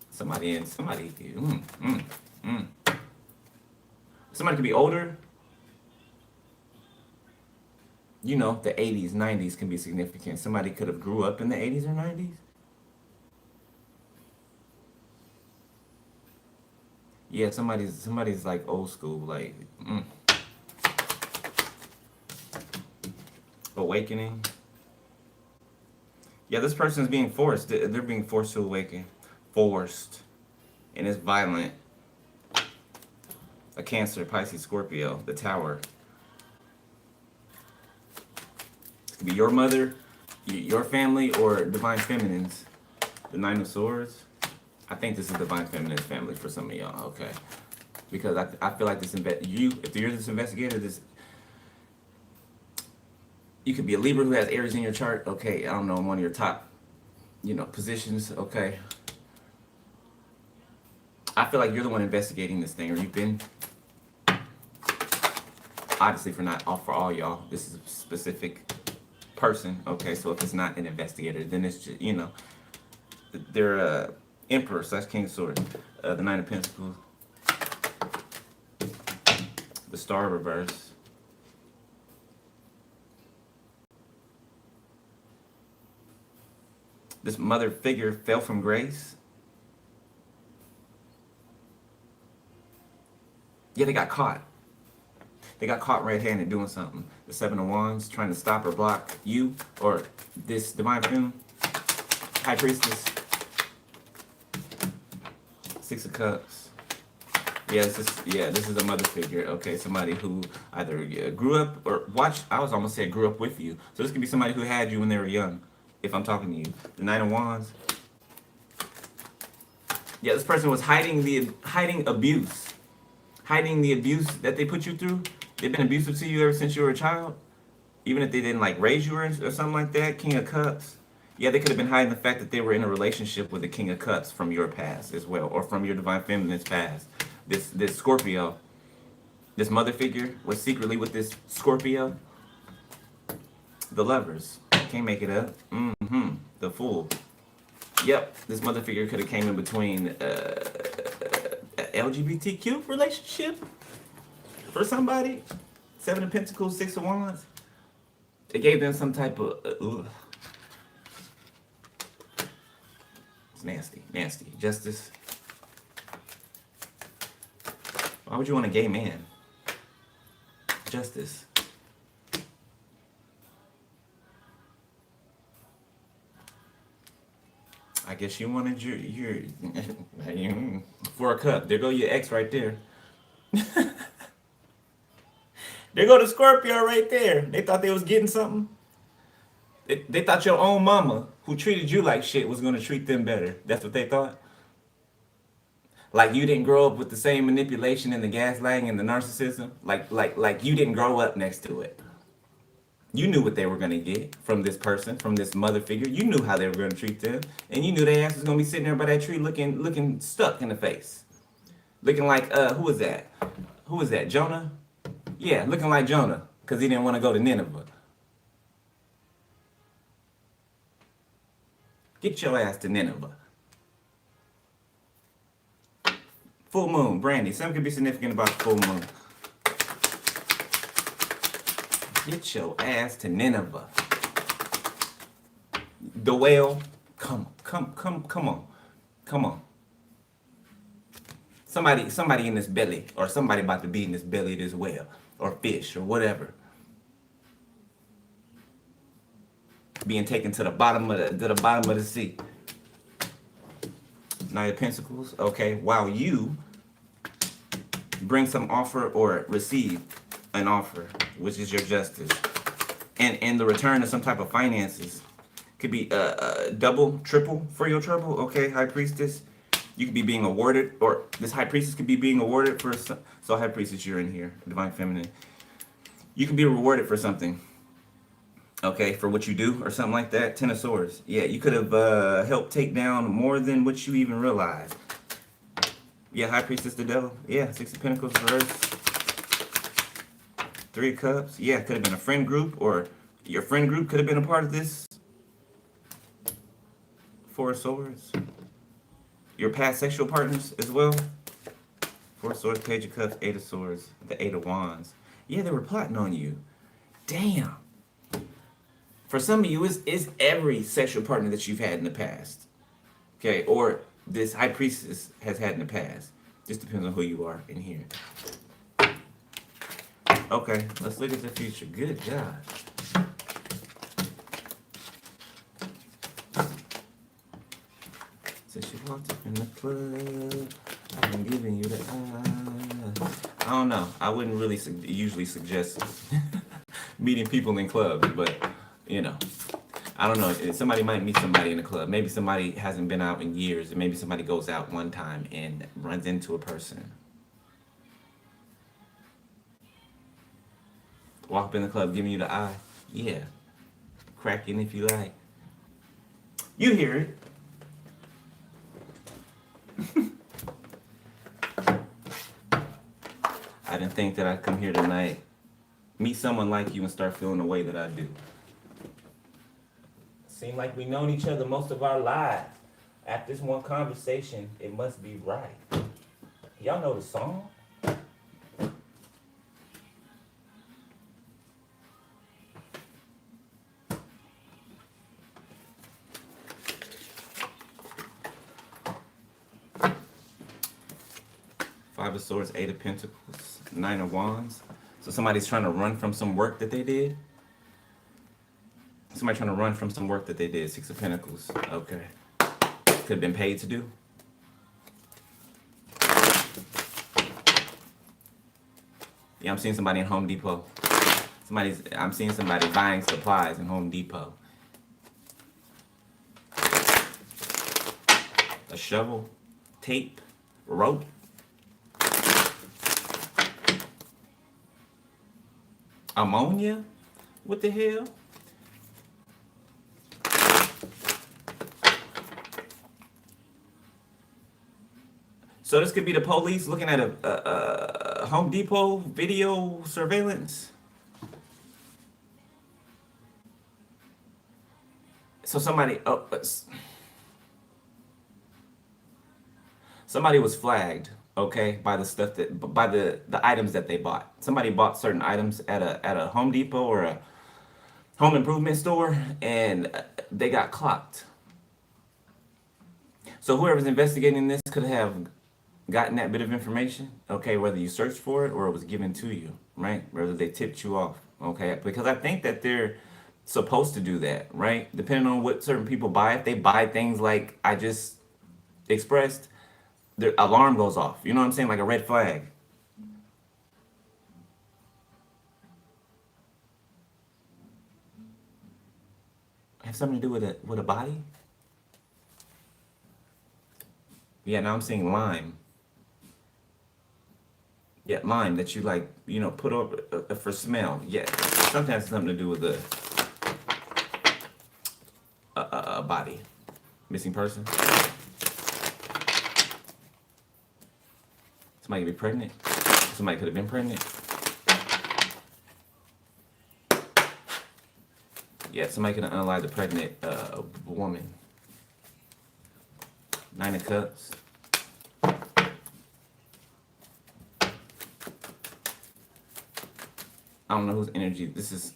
Somebody. Somebody could be older. You know, the 80s, 90s can be significant. Somebody could have grew up in the 80s or 90s. Yeah, somebody's like old school, like awakening. Yeah, this person is being forced. They're being forced to awaken. Forced. And it's violent. A Cancer, Pisces, Scorpio, the Tower. It could be your mother, your family, or Divine Feminines. The Nine of Swords. I think this is Divine Feminine's family for some of y'all, okay? Because I feel like if you're this investigator, you could be a Libra who has Aries in your chart, okay? I don't know, one of your top, positions, okay? I feel like you're the one investigating this thing, or you've been. Obviously, for all y'all, this is a specific person, okay? So if it's not an investigator, then it's just, they're Emperor / King of Swords, the Nine of Pentacles, the Star reverse. This mother figure fell from grace. Yeah, they got caught. They got caught red-handed doing something. The Seven of Wands trying to stop or block you or this Divine Feminine, High Priestess. Six of Cups. Yeah, this is a mother figure. Okay, somebody who either grew up or watched. I was almost saying grew up with you. So this could be somebody who had you when they were young. If I'm talking to you, the Nine of Wands. Yeah, this person was hiding abuse, hiding the abuse that they put you through. They've been abusive to you ever since you were a child, even if they didn't like raise you or something like that. King of Cups. Yeah, they could have been hiding the fact that they were in a relationship with the King of Cups from your past as well, or from your Divine Feminine's past. This Scorpio, this mother figure was secretly with this Scorpio. The Lovers. Can't make it up. The Fool. Yep, this mother figure could have came in between LGBTQ relationship for somebody. Seven of Pentacles, Six of Wands. It gave them some type of it's nasty, nasty. Justice. Why would you want a gay man? Justice. I guess you wanted your for a cup. There go your ex right there. There go the Scorpio right there. They thought they was getting something. They thought your own mama, who treated you like shit, was gonna treat them better. That's what they thought. Like you didn't grow up with the same manipulation and the gaslighting and the narcissism. Like you didn't grow up next to it. You knew what they were gonna get from this person, from this mother figure. You knew how they were gonna treat them, and you knew their ass was gonna be sitting there by that tree, looking stuck in the face, looking like who was that? Who was that? Jonah? Yeah, looking like Jonah, cause he didn't want to go to Nineveh. Get your ass to Nineveh. Full moon, Brandy. Something could be significant about the full moon. Get your ass to Nineveh. The whale. Come on. Somebody in this belly, or somebody about to be in this belly of this whale, or fish, or whatever. Being taken to the bottom of the sea. Nine of Pentacles. Okay, while you bring some offer or receive an offer, which is your Justice, and the return of some type of finances, could be double, triple for your trouble. Okay, High Priestess, you could be being awarded, or this High Priestess could be being awarded for. So High Priestess, you're in here, Divine Feminine. You can be rewarded for something. Okay, for what you do or something like that. Ten of Swords. Yeah, you could have helped take down more than what you even realized. Yeah, High Priestess, the Devil. Yeah, Six of Pentacles reverse. Three of Cups. Yeah, could have been a friend group, or your friend group could have been a part of this. Four of Swords. Your past sexual partners as well. Four of Swords, Page of Cups, Eight of Swords, the Eight of Wands. Yeah, they were plotting on you. Damn. For some of you, it's every sexual partner that you've had in the past. Okay, or this High Priestess has had in the past. Just depends on who you are in here. Okay, let's look at the future. Good job. Since you walked up in the club, I've been giving you the eye. I don't know. I wouldn't really usually suggest meeting people in clubs, but you know, I don't know. Somebody might meet somebody in a club. Maybe somebody hasn't been out in years, and maybe somebody goes out one time and runs into a person. Walk up in the club, giving you the eye. Yeah. Cracking if you like. You hear it. I didn't think that I'd come here tonight, meet someone like you, and start feeling the way that I do. Seem like we've known each other most of our lives. After this one conversation, it must be right. Y'all know the song? Five of Swords, Eight of Pentacles, Nine of Wands. So somebody's trying to run from some work that they did. Somebody trying to run from some work that they did. Six of Pentacles. Okay. Could have been paid to do. Yeah, I'm seeing somebody in Home Depot. I'm seeing somebody buying supplies in Home Depot. A shovel, tape, rope. Ammonia? What the hell? So this could be the police looking at a Home Depot video surveillance. So somebody was flagged, okay, by the stuff by the items that they bought. Somebody bought certain items at a Home Depot or a home improvement store, and they got clocked. So whoever's investigating this could have gotten that bit of information, okay, whether you searched for it or it was given to you, right? Whether they tipped you off, okay? Because I think that they're supposed to do that, right? Depending on what certain people buy, if they buy things like I just expressed, their alarm goes off. You know what I'm saying? Like a red flag. Have something to do with a body? Yeah, now I'm seeing lime. Yeah, lime that you like, put over for smell. Yeah, sometimes has something to do with a body. Missing person. Somebody could be pregnant. Somebody could have been pregnant. Yeah, somebody could have unalived a pregnant woman. 9 of Cups. I don't know whose energy this is.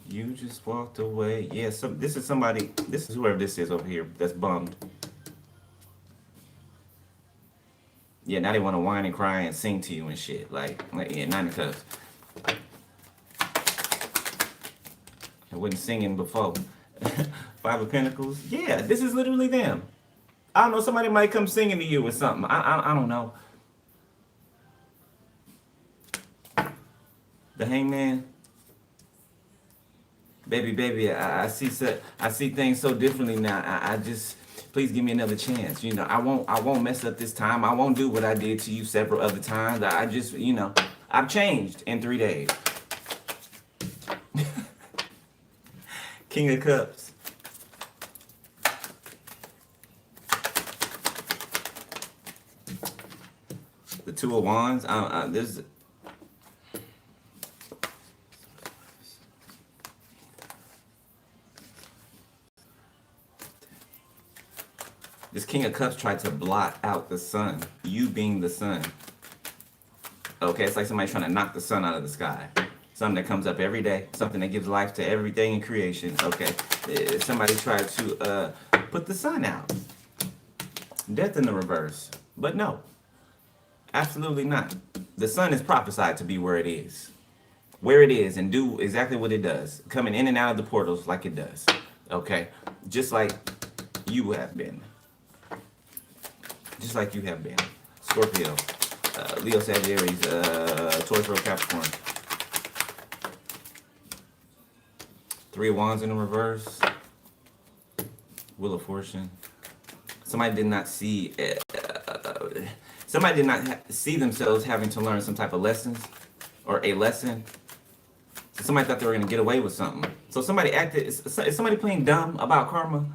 You just walked away. Yeah, so this is somebody, this is whoever this is over here that's bummed. Yeah, now they want to whine and cry and sing to you and shit. Like yeah, 9 of Cups. I wasn't singing before. 5 of Pentacles. Yeah, this is literally them. I don't know, somebody might come singing to you or something. I don't know. The Hangman. Baby, I see things so differently now. I just, please give me another chance. I won't mess up this time. I won't do what I did to you several other times. I just, I've changed in 3 days. King of Cups. The 2 of Wands. There's this King of Cups tried to blot out the sun. You being the sun. Okay, it's like somebody trying to knock the sun out of the sky. Something that comes up every day. Something that gives life to everything in creation. Okay, somebody tried to put the sun out. Death in the reverse. But no, absolutely not. The sun is prophesied to be where it is. Where it is and do exactly what it does. Coming in and out of the portals like it does. Okay, just like you have been. Just like you have been. Scorpio, Leo, Sagittarius, Taurus, Virgo, Capricorn. 3 of Wands in the reverse. Wheel of Fortune. Somebody did not see. Somebody did not see themselves having to learn some type of lessons or a lesson. So somebody thought they were going to get away with something. So somebody acted. Is somebody playing dumb about karma?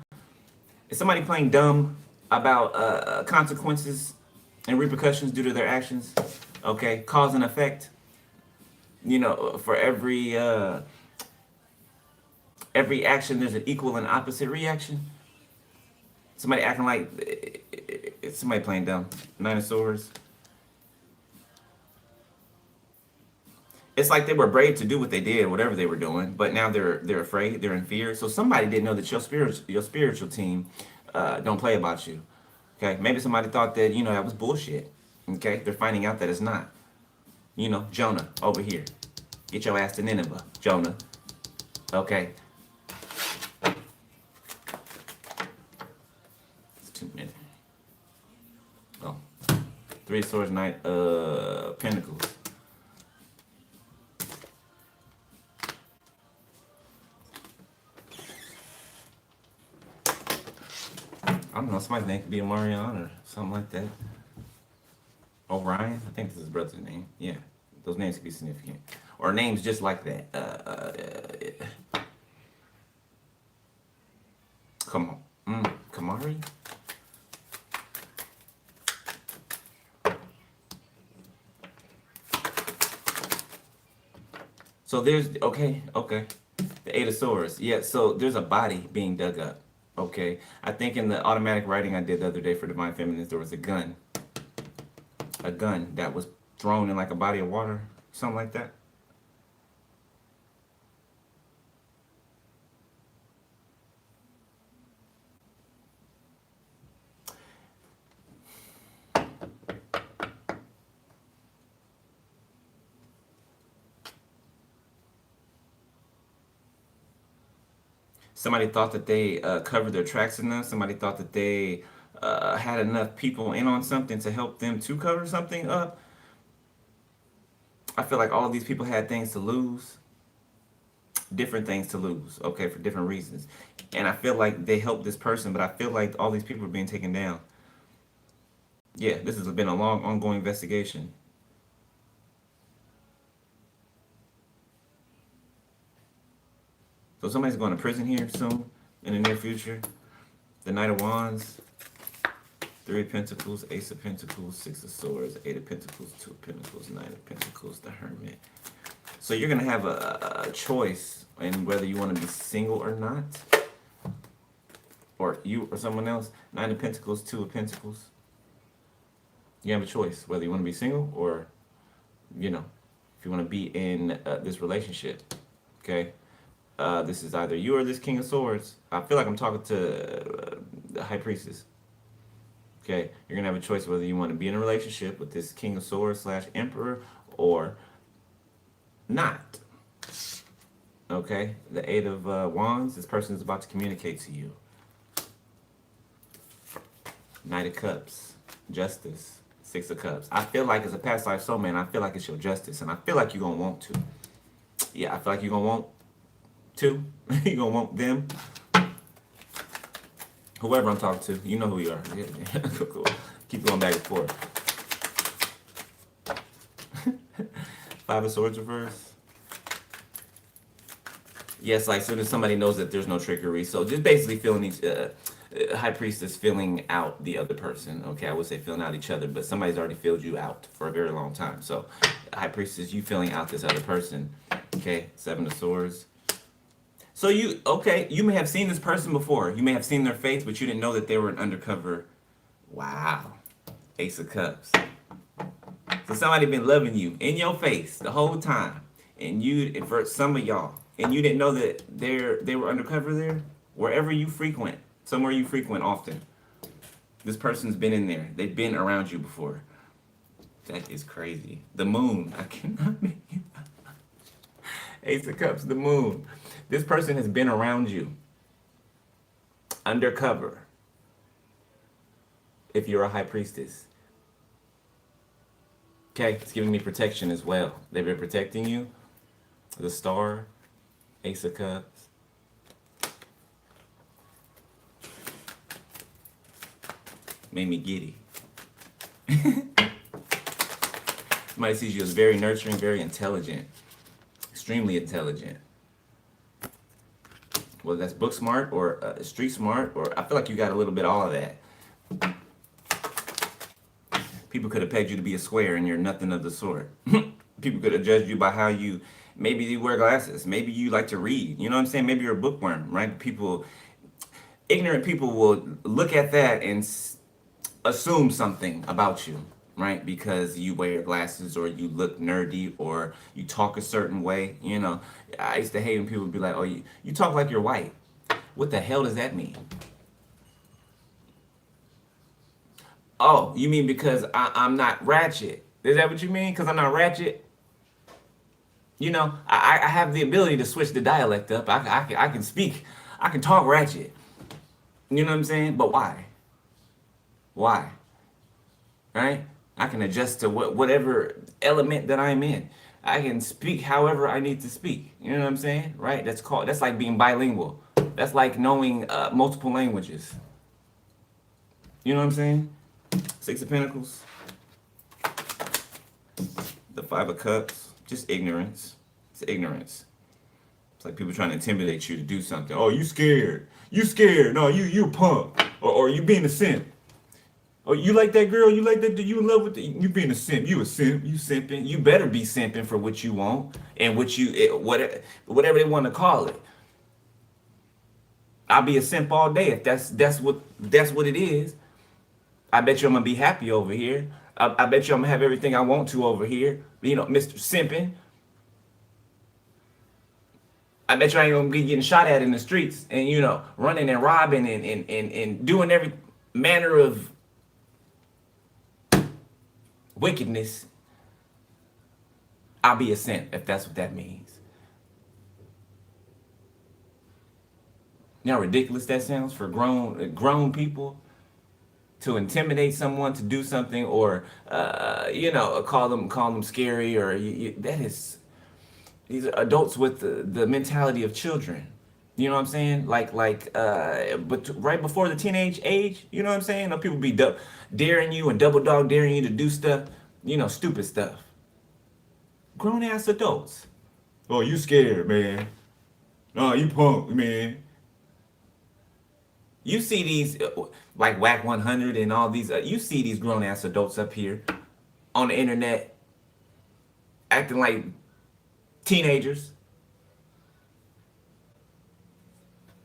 Is somebody playing dumb about consequences and repercussions due to their actions? Okay, cause and effect. For every action, there's an equal and opposite reaction. Somebody acting like it's somebody playing dumb. 9 of Swords. It's like they were brave to do what they did, whatever they were doing, but now they're afraid, they're in fear. So somebody didn't know that your spiritual team don't play about you. Okay, maybe somebody thought that that was bullshit. Okay, they're finding out that it's not. Jonah over here, get your ass to Nineveh, Jonah. Okay. Three of Swords, Knight Pentacles. I don't know, somebody's name could be a Marion or something like that. Orion, I think this is his brother's name. Yeah, those names could be significant. Or names just like that. Come on. Kamari? So there's, okay. The Eight of Swords. Yeah, so there's a body being dug up. Okay. I think in the automatic writing I did the other day for Divine Feminines, there was a gun. A gun that was thrown in like a body of water. Something like that. Somebody thought that they covered their tracks enough. Somebody thought that they had enough people in on something to help them to cover something up. I feel like all of these people had things to lose. Different things to lose, okay, for different reasons. And I feel like they helped this person, but I feel like all these people are being taken down. Yeah, this has been a long, ongoing investigation. So somebody's going to prison here soon, in the near future. The Knight of Wands, Three of Pentacles, Ace of Pentacles, Six of Swords, Eight of Pentacles, Two of Pentacles, Nine of Pentacles, the Hermit. So you're going to have a choice in whether you want to be single or not. Or you or someone else. Nine of Pentacles, Two of Pentacles. You have a choice whether you want to be single or, you know, if you want to be in this relationship. Okay? This is either you or this King of Swords. I feel like I'm talking to the High Priestess. Okay, you're going to have a choice whether you want to be in a relationship with this King of Swords / Emperor or not. Okay, the Eight of Wands, this person is about to communicate to you. Knight of Cups, Justice, Six of Cups. I feel like as a past life soul man, I feel like it's your justice, and I feel like you're going to want to. Yeah, I feel like you're going to want to. You're going to want them. Whoever I'm talking to, you know who you are. Yeah, yeah. Cool. Keep going back and forth. Five of Swords reverse. Yes, like soon as somebody knows that there's no trickery. So just basically feeling each High Priestess filling out the other person. Okay, I would say filling out each other, but somebody's already filled you out for a very long time. So High Priestess, you filling out this other person. Okay, Seven of Swords. So you may have seen this person before. You may have seen their face, but you didn't know that they were an undercover. Wow. Ace of Cups. So somebody been loving you in your face the whole time. And for some of y'all, and you didn't know that they were undercover there. Wherever you frequent, somewhere you frequent often. This person's been in there. They've been around you before. That is crazy. The Moon. I cannot make it. Ace of Cups, the Moon. This person has been around you. Undercover. If you're a High Priestess. Okay, it's giving me protection as well. They've been protecting you. The Star. Ace of Cups. Made me giddy. Somebody sees you as very nurturing, very intelligent. Extremely intelligent. Whether that's book smart or street smart, or I feel like you got a little bit of all of that. People could have pegged you to be a square and you're nothing of the sort. People could have judged you by how maybe you wear glasses, maybe you like to read, you know what I'm saying? Maybe you're a bookworm, right? Ignorant people will look at that and assume something about you, right? Because you wear glasses or you look nerdy or you talk a certain way, you know. I used to hate when people would be like, oh, you talk like you're white. What the hell does that mean? Oh, you mean because I'm not ratchet? Is that what you mean? Because I'm not ratchet? You know, I have the ability to switch the dialect up. I can speak. I can talk ratchet. You know what I'm saying? But why? Why? Right? I can adjust to whatever element that I'm in. I can speak however I need to speak. You know what I'm saying? Right? That's like being bilingual. That's like knowing multiple languages. You know what I'm saying? Six of Pentacles, the Five of Cups, just ignorance. It's ignorance. It's like people trying to intimidate you to do something. Oh, you scared. You scared. No, you a punk. Or you being a simp. Oh, you like that girl? You like that? You in love with you being a simp? You a simp? You simping? You better be simping for what you want and whatever they want to call it. I'll be a simp all day if that's what it is. I bet you I'm gonna be happy over here. I bet you I'm gonna have everything I want to over here. You know, Mr. Simping. I bet you I ain't gonna be getting shot at in the streets and running and robbing and doing every manner of wickedness. I'll be a simp if that's what that means. You know how ridiculous that sounds for grown people to intimidate someone to do something, or call them scary, or that is, these are adults with the mentality of children. You know what I'm saying? But right before the teenage age, you know what I'm saying? People be daring you and double dog daring you to do stuff, stupid stuff. Grown ass adults. Oh, you scared, man. Oh, you punk, man. You see these, like Whack 100 and all these, you see these grown ass adults up here on the internet acting like teenagers,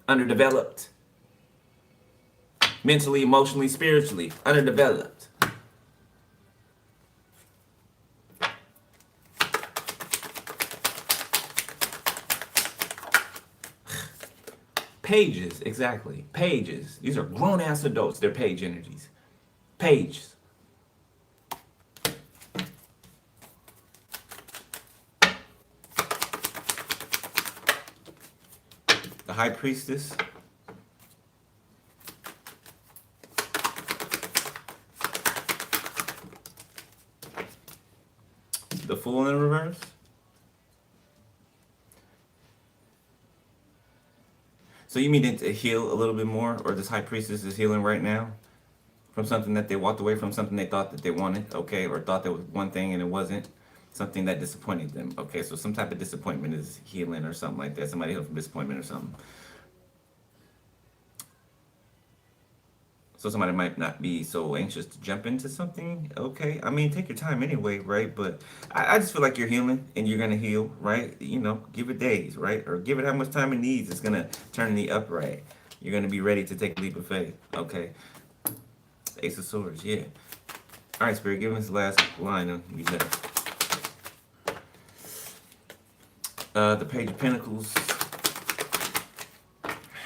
underdeveloped, mentally, emotionally, spiritually, underdeveloped. Pages, exactly. Pages. These are grown ass adults. They're page energies. Pages. The High Priestess. The Fool in reverse. So you mean it to heal a little bit more, or this High Priestess is healing right now from something that they walked away from, something they thought that they wanted, okay, or thought there was one thing and it wasn't, something that disappointed them, okay, so some type of disappointment is healing or something like that, somebody healed from disappointment or something. So somebody might not be so anxious to jump into something, okay? I mean, take your time anyway, right? But I just feel like you're healing and you're gonna heal, right? Give it days, right? Or give it how much time it needs. It's gonna turn in the upright. You're gonna be ready to take a leap of faith, okay? Ace of Swords, yeah. All right, Spirit, give us the last line. You said the Page of Pentacles,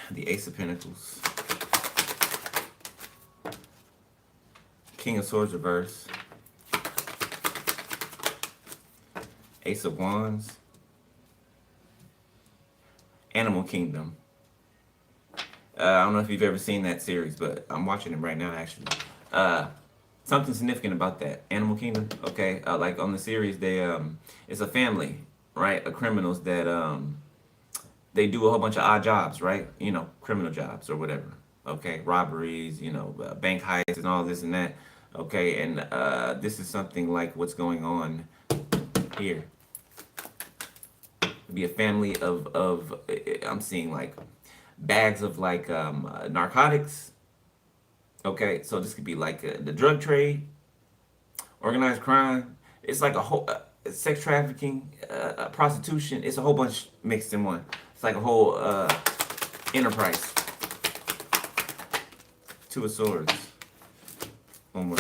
the Ace of Pentacles, King of Swords reverse, Ace of Wands, Animal Kingdom. I don't know if you've ever seen that series, but I'm watching it right now, actually. Something significant about that. Animal Kingdom, okay? Like on the series, it's a family, right, of criminals that they do a whole bunch of odd jobs, right? Criminal jobs or whatever, okay? Robberies, bank heists and all this and that, okay? And this is something like what's going on here. It'd be a family of I'm seeing like bags of like narcotics. Okay, so this could be like the drug trade, organized crime. It's like a whole sex trafficking, prostitution. It's a whole bunch mixed in one. It's like a whole enterprise. Two of Swords. One more.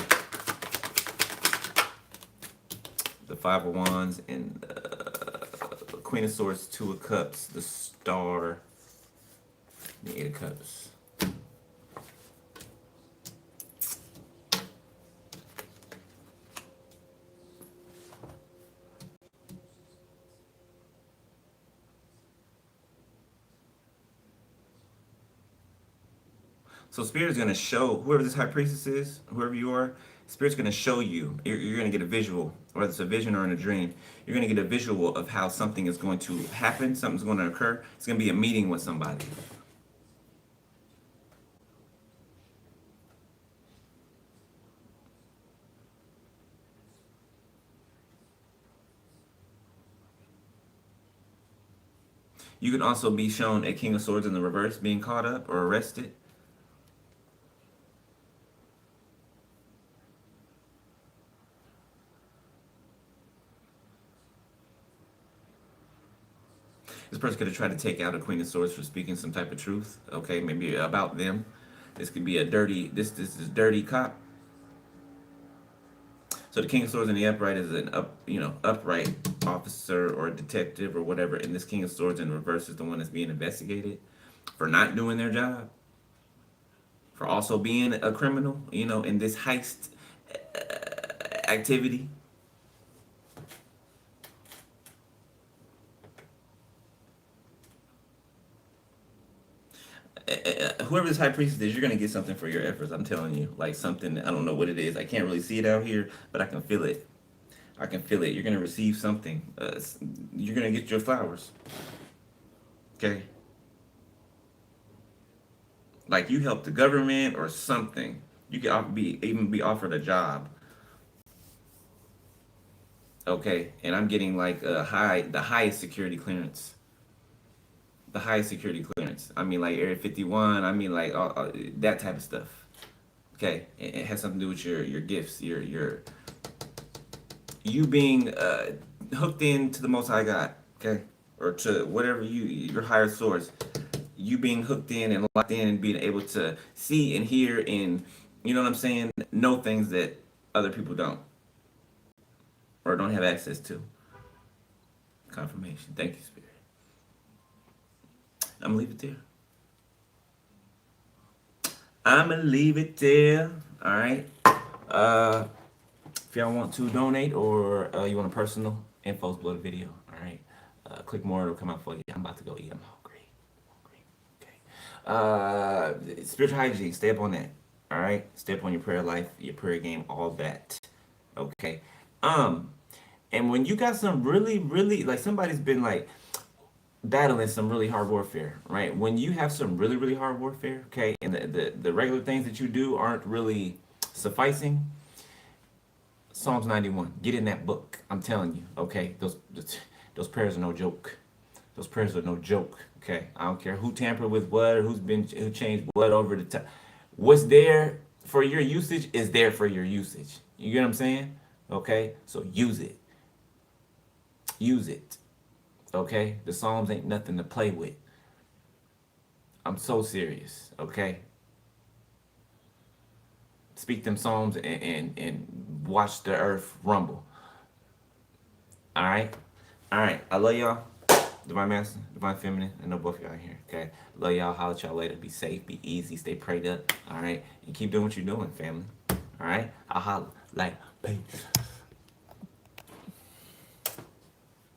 The Five of Wands and Queen of Swords, Two of Cups, the Star, the Eight of Cups. So Spirit's gonna show whoever this high priestess is, whoever you are. Spirit's gonna show you. You're gonna get a visual, whether it's a vision or in a dream. You're gonna get a visual of how something is going to happen. Something's going to occur. It's gonna be a meeting with somebody. You can also be shown a King of Swords in the reverse being caught up or arrested. This person could have tried to take out a Queen of Swords for speaking some type of truth. Okay, maybe about them. This could be a dirty, this is dirty cop. So the King of Swords in the upright is an upright officer or a detective or whatever. And this King of Swords in reverse is the one that's being investigated for not doing their job, for also being a criminal, in this heist activity. Whoever this high priest is, you're gonna get something for your efforts. I'm telling you, like something. I don't know what it is. I can't really see it out here, but I can feel it. I can feel it. You're gonna receive something. You're gonna get your flowers. Okay. Like you helped the government or something. You could even be offered a job. Okay, and I'm getting like the highest security clearance. The highest security clearance. I mean, like Area 51. I mean, like that type of stuff. Okay, it has something to do with your gifts, you being hooked into the Most High God. Okay, or to whatever your higher source. You being hooked in and locked in and being able to see and hear and you know what I'm saying, know things that other people don't or don't have access to. Confirmation. Thank you, Spirit. I'm gonna leave it there. I'm gonna leave it there. All right. If y'all want to donate or you want a personal info's below the video. All right. Click more. It'll come out for you. I'm about to go eat. I'm hungry. Okay. Spiritual hygiene. Stay up on that. All right. Stay up on your prayer life, your prayer game, all that. Okay. And when you got some really, really like somebody's been like battling some really hard warfare, right? When you have some really, really hard warfare, okay, and the regular things that you do aren't really sufficing, Psalms 91, get in that book. I'm telling you, okay? Those prayers are no joke. Those prayers are no joke, okay? I don't care who tampered with what or who changed what over the time. What's there for your usage is there for your usage. You get what I'm saying? Okay? So use it. Use it. Okay? The Psalms ain't nothing to play with. I'm so serious, okay? Speak them Psalms and watch the earth rumble. Alright? Alright. I love y'all. Divine Masculine, Divine Feminine. I know both of y'all are here, okay? Love y'all. Holla at y'all later. Be safe. Be easy. Stay prayed up. Alright? And keep doing what you're doing, family. Alright? I'll holla. Like, peace.